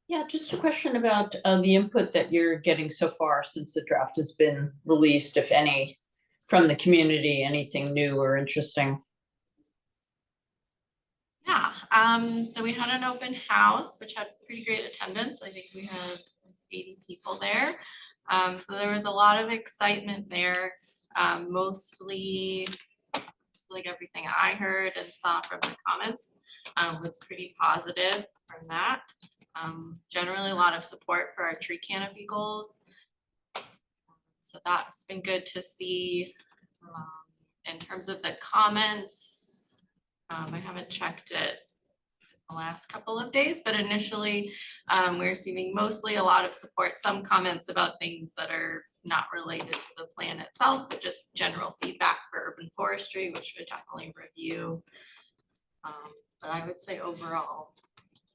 Yeah, just a question about the input that you're getting so far since the draft has been released, if any, from the community, anything new or interesting? Yeah, so we had an open house, which had pretty great attendance. I think we had 80 people there. So there was a lot of excitement there, mostly like everything I heard and saw from the comments was pretty positive from that. Generally a lot of support for our tree canopy goals. So that's been good to see. In terms of the comments, I haven't checked it the last couple of days, but initially we're receiving mostly a lot of support, some comments about things that are not related to the plan itself, but just general feedback for urban forestry, which we'll definitely review. But I would say overall,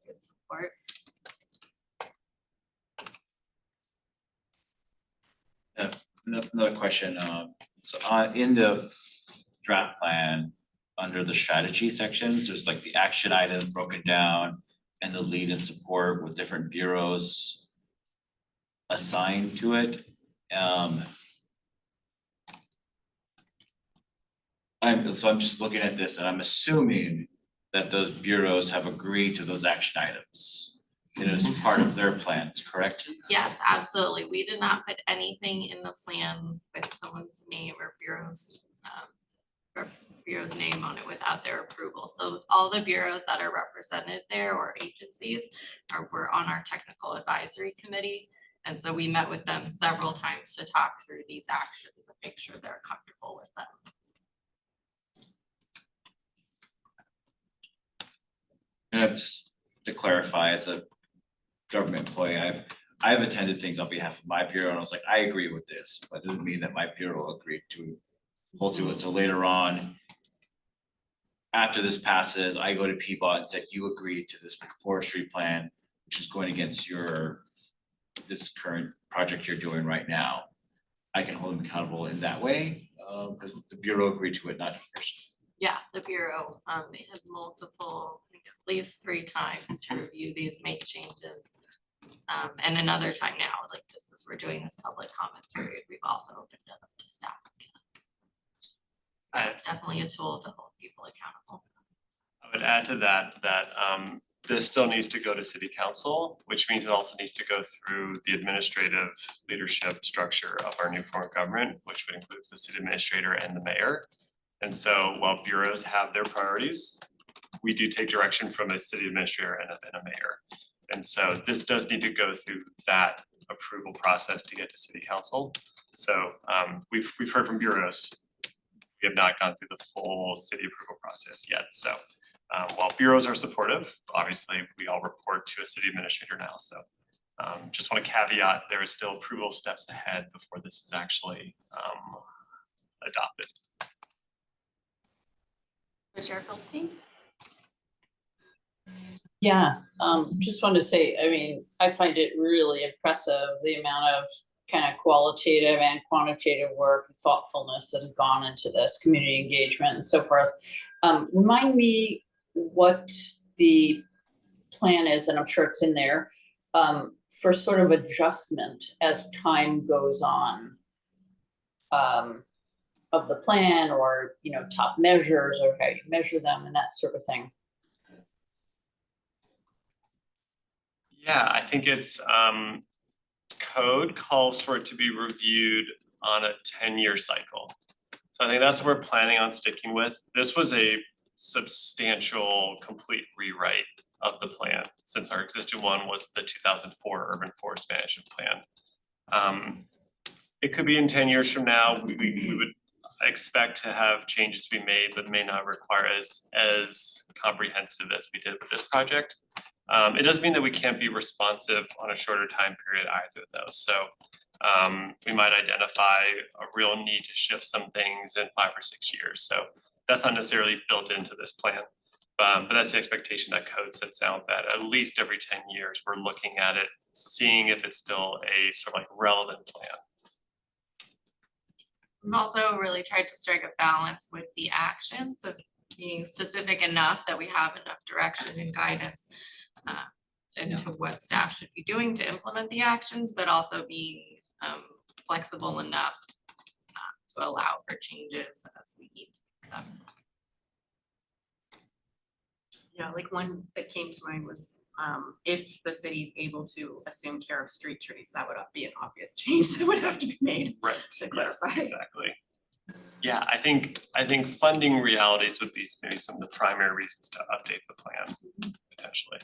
good support. Another question, so in the draft plan, under the strategy sections, there's like the action items broken down and the lead and support with different bureaus assigned to it. I'm just looking at this and I'm assuming that those bureaus have agreed to those action items. It is part of their plans, correct? Yes, absolutely. We did not put anything in the plan with someone's name or bureau's name on it without their approval. So all the bureaus that are represented there or agencies were on our technical advisory committee. And so we met with them several times to talk through these actions and make sure they're comfortable with them. And just to clarify, as a government employee, I've attended things on behalf of my bureau and I was like, I agree with this, but it doesn't mean that my bureau agreed to hold to it. So later on, after this passes, I go to Peabody and said, you agreed to this forestry plan, which is going against this current project you're doing right now. I can hold them accountable in that way, because the bureau agreed to it, not the person. Yeah, the bureau, they had multiple, I think at least 3 times to review these, make changes. And another time now, like just as we're doing this public comment period, we've also opened it up to staff. It's definitely a tool to hold people accountable. I would add to that, this still needs to go to city council, which means it also needs to go through the administrative leadership structure of our new form of government, which would include the city administrator and the mayor. And so while bureaus have their priorities, we do take direction from a city administrator and a mayor. And so this does need to go through that approval process to get to city council. So we've heard from bureaus. We have not gone through the full city approval process yet. So while bureaus are supportive, obviously we all report to a city administrator now. So just want to caveat, there is still approval steps ahead before this is actually adopted. Chair Feldstein? Yeah, just want to say, I mean, I find it really impressive, the amount of kind of qualitative and quantitative work and thoughtfulness that has gone into this, community engagement and so forth. Remind me what the plan is, and I'm sure it's in there, for sort of adjustment as time goes on, of the plan, or, you know, top measures or how you measure them and that sort of thing. Yeah, I think it's code calls for it to be reviewed on a 10-year cycle. So I think that's what we're planning on sticking with. This was a substantial complete rewrite of the plan, since our existing one was the 2004 Urban Forest Management Plan. It could be in 10 years from now, we would expect to have changes to be made, but may not require as comprehensive as we did with this project. It doesn't mean that we can't be responsive on a shorter time period either though. So we might identify a real need to shift some things in 5 or 6 years. So that's not necessarily built into this plan. But that's the expectation that code sets out, that at least every 10 years, we're looking at it, seeing if it's still a sort of like relevant plan. We've also really tried to strike a balance with the actions of being specific enough that we have enough direction and guidance into what staff should be doing to implement the actions, but also being flexible enough to allow for changes as we need to make them. Yeah, like one that came to mind was if the city's able to assume care of street trees, that would be an obvious change that would have to be made. Right. To clarify. Yes, exactly. Yeah, I think funding realities would be maybe some of the primary reasons to update the plan potentially.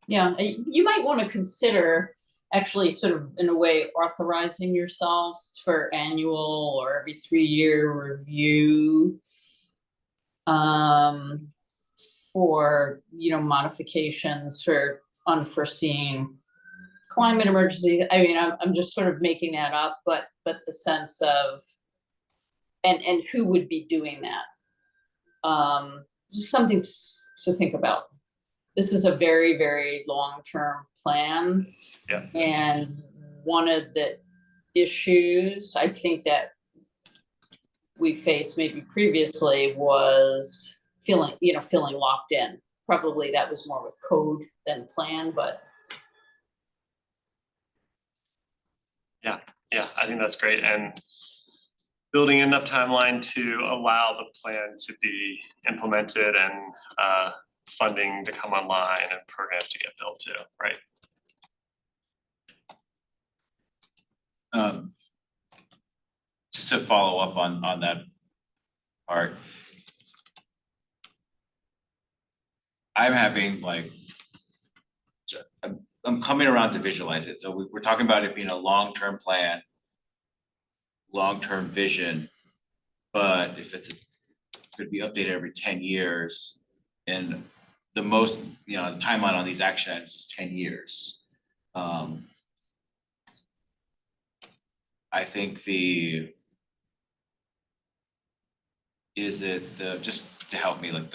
Yeah, you might want to consider actually sort of in a way authorizing yourselves for annual or every 3-year review for, you know, modifications for unforeseen climate emergencies. I mean, I'm just sort of making that up, but the sense of, and who would be doing that? just something to think about. This is a very, very long-term plan. Yeah. And one of the issues I think that we faced maybe previously was feeling locked in. Probably that was more with code than plan, but Yeah, I think that's great, and building enough timeline to allow the plan to be implemented and funding to come online and programs to get built too, right? Just to follow up on that part. I'm having like, I'm coming around to visualize it. So we're talking about it being a long-term plan, long-term vision. But if it's could be updated every 10 years, and the most, timeline on these action items is 10 years. I think just to help me, like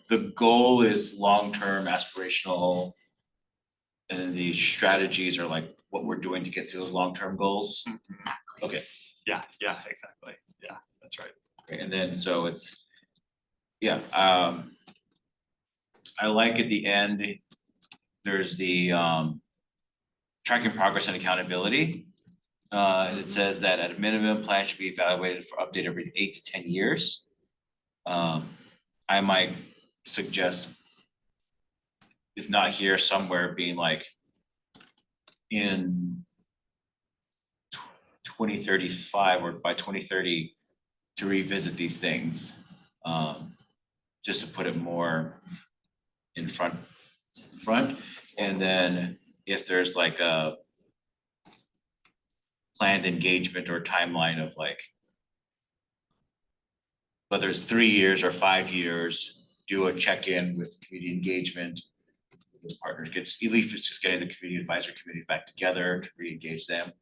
the goal is long-term aspirational, and then the strategies are like what we're doing to get to those long-term goals. Okay. Yeah, exactly. Yeah, that's right. And then so it's, I like at the end, there's the tracking progress and accountability. And it says that at a minimum, plan should be evaluated for update every 8 to 10 years. I might suggest, if not here, somewhere being like in 2035 or by 2030 to revisit these things. Just to put it more in front. And then if there's like a planned engagement or timeline of like, whether it's 3 years or 5 years, do a check-in with community engagement. The partners gets, at least it's just getting the community advisory committee back together to re-engage them.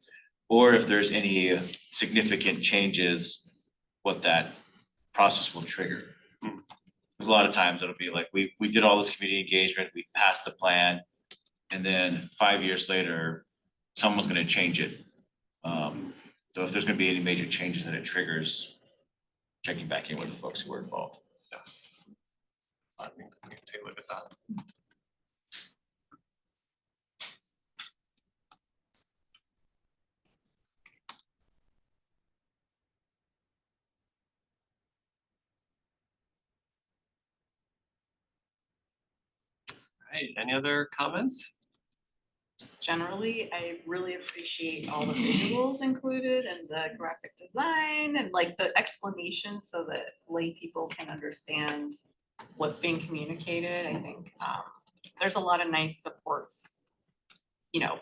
Or if there's any significant changes, what that process will trigger. Because a lot of times it'll be like, we did all this community engagement, we passed the plan, and then 5 years later, someone's gonna change it. So if there's gonna be any major changes that it triggers, checking back in with the folks who were involved. Yeah. I think we can take a look at that. Right, any other comments? Just generally, I really appreciate all the visuals included and the graphic design and like the explanation so that lay people can understand what's being communicated. I think there's a lot of nice supports,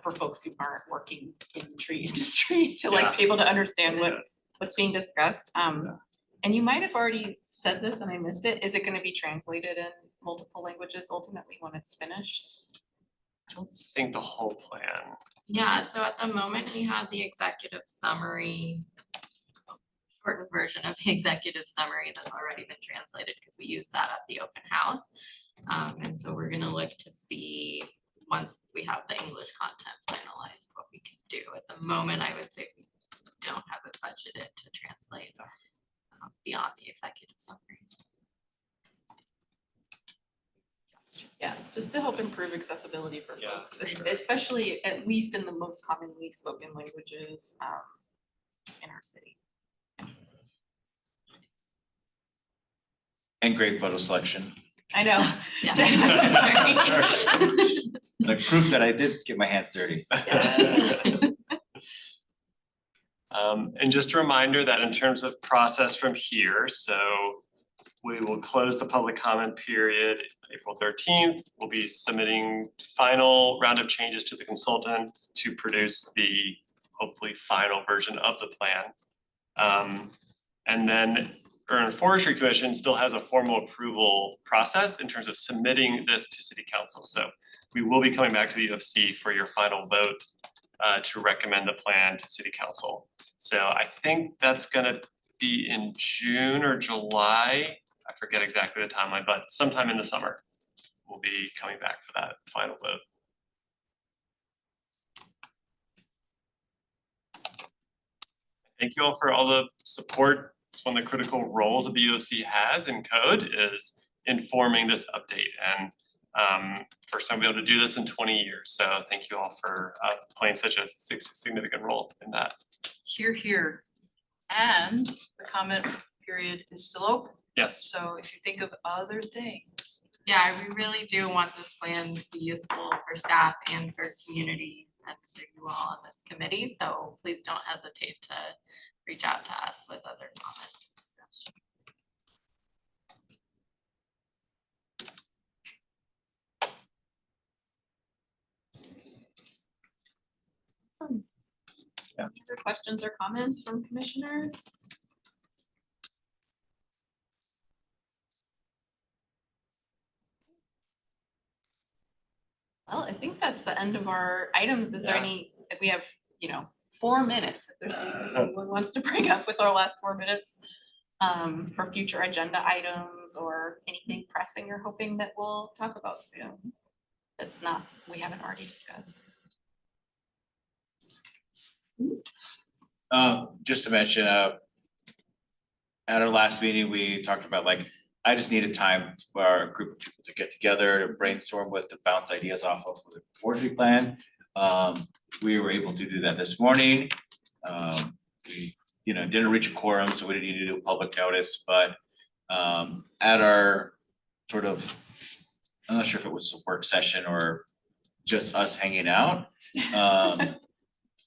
for folks who aren't working in the tree industry to like be able to understand what's being discussed. And you might have already said this and I missed it. Is it going to be translated in multiple languages ultimately when it's finished? I don't think the whole plan. Yeah, so at the moment, we have the executive summary, shortened version of the executive summary that's already been translated because we used that at the open house. And so we're gonna look to see, once we have the English content finalized, what we can do. At the moment, I would say we don't have it budgeted to translate beyond the executive summaries. Yeah, just to help improve accessibility for Yeah, folks, for sure. especially at least in the most commonly spoken languages in our city. And great photo selection. I know. Like proof that I did get my hands dirty. And just a reminder that in terms of process from here, so we will close the public comment period April 13th. We'll be submitting final round of changes to the consultant to produce the hopefully final version of the plan. And then Urban Forestry Commission still has a formal approval process in terms of submitting this to City Council. So we will be coming back to the UFC for your final vote to recommend the plan to City Council. So I think that's gonna be in June or July. I forget exactly the timeline, but sometime in the summer, we'll be coming back for that final vote. Thank you all for all the support. It's one of the critical roles that the UFC has in code is informing this update, and first time to be able to do this in 20 years. So thank you all for playing such a significant role in that. Here, here. And the comment period is still open. Yes. So if you think of other things. Yeah, we really do want this plan to be useful for staff and for community and for you all on this committee, so please don't hesitate to reach out to us with other comments and suggestions. Other questions or comments from commissioners? Well, I think that's the end of our items. Is there Yeah. any, we have, 4 minutes, if there's anything anyone wants to bring up with our last 4 minutes for future agenda items or anything pressing you're hoping that we'll talk about soon. That's not, we haven't already discussed. Just to mention, at our last meeting, we talked about I just needed time for our group of people to get together, to brainstorm with, to bounce ideas off of the forestry plan. We were able to do that this morning. We, didn't reach a quorum, so we didn't need to do a public notice, but at our sort of, I'm not sure if it was a work session or just us hanging out.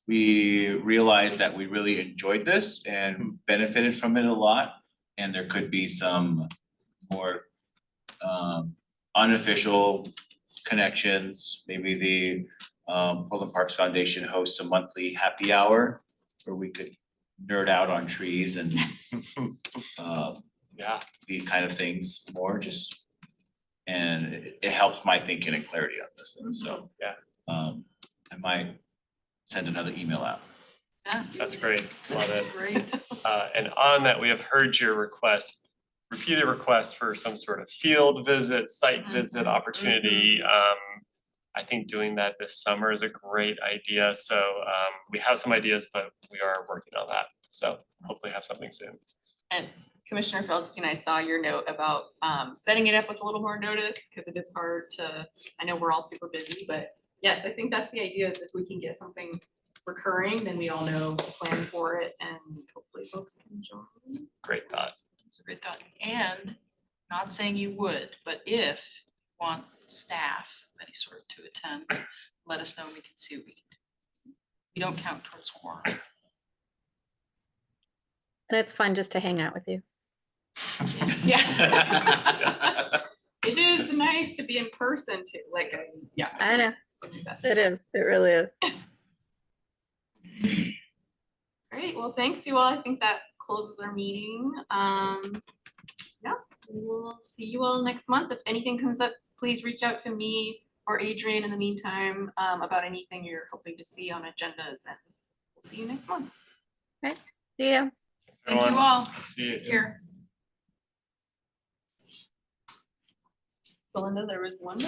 We realized that we really enjoyed this and benefited from it a lot. And there could be some more unofficial connections. Maybe the Portland Parks Foundation hosts a monthly happy hour where we could nerd out on trees and Yeah. these kind of things more and it helps my thinking and clarity on this thing. So Yeah. I might send another email out. Yeah. That's great. Love it. Great. And on that, we have heard your repeated request for some sort of field visit, site visit opportunity. I think doing that this summer is a great idea. So we have some ideas, but we are working on that. So hopefully have something soon. And Commissioner Feldstein, I saw your note about setting it up with a little more notice, because it is hard to, I know we're all super busy, but yes, I think that's the idea, is if we can get something recurring, then we all know to plan for it and hopefully folks can join. Great thought. It's a great thought. And not saying you would, but if you want staff of any sort to attend, let us know and we can see what we can do. We don't count towards quorum. And it's fun just to hang out with you. Yeah. It is nice to be in person too, yeah. I know. to do that. It is, it really is. Great, well, thanks you all. I think that closes our meeting. Yeah, we will see you all next month. If anything comes up, please reach out to me or Adrian in the meantime about anything you're hoping to see on agendas, and we'll see you next month. See ya. Thank you all. See you. Take care. Belinda, there was one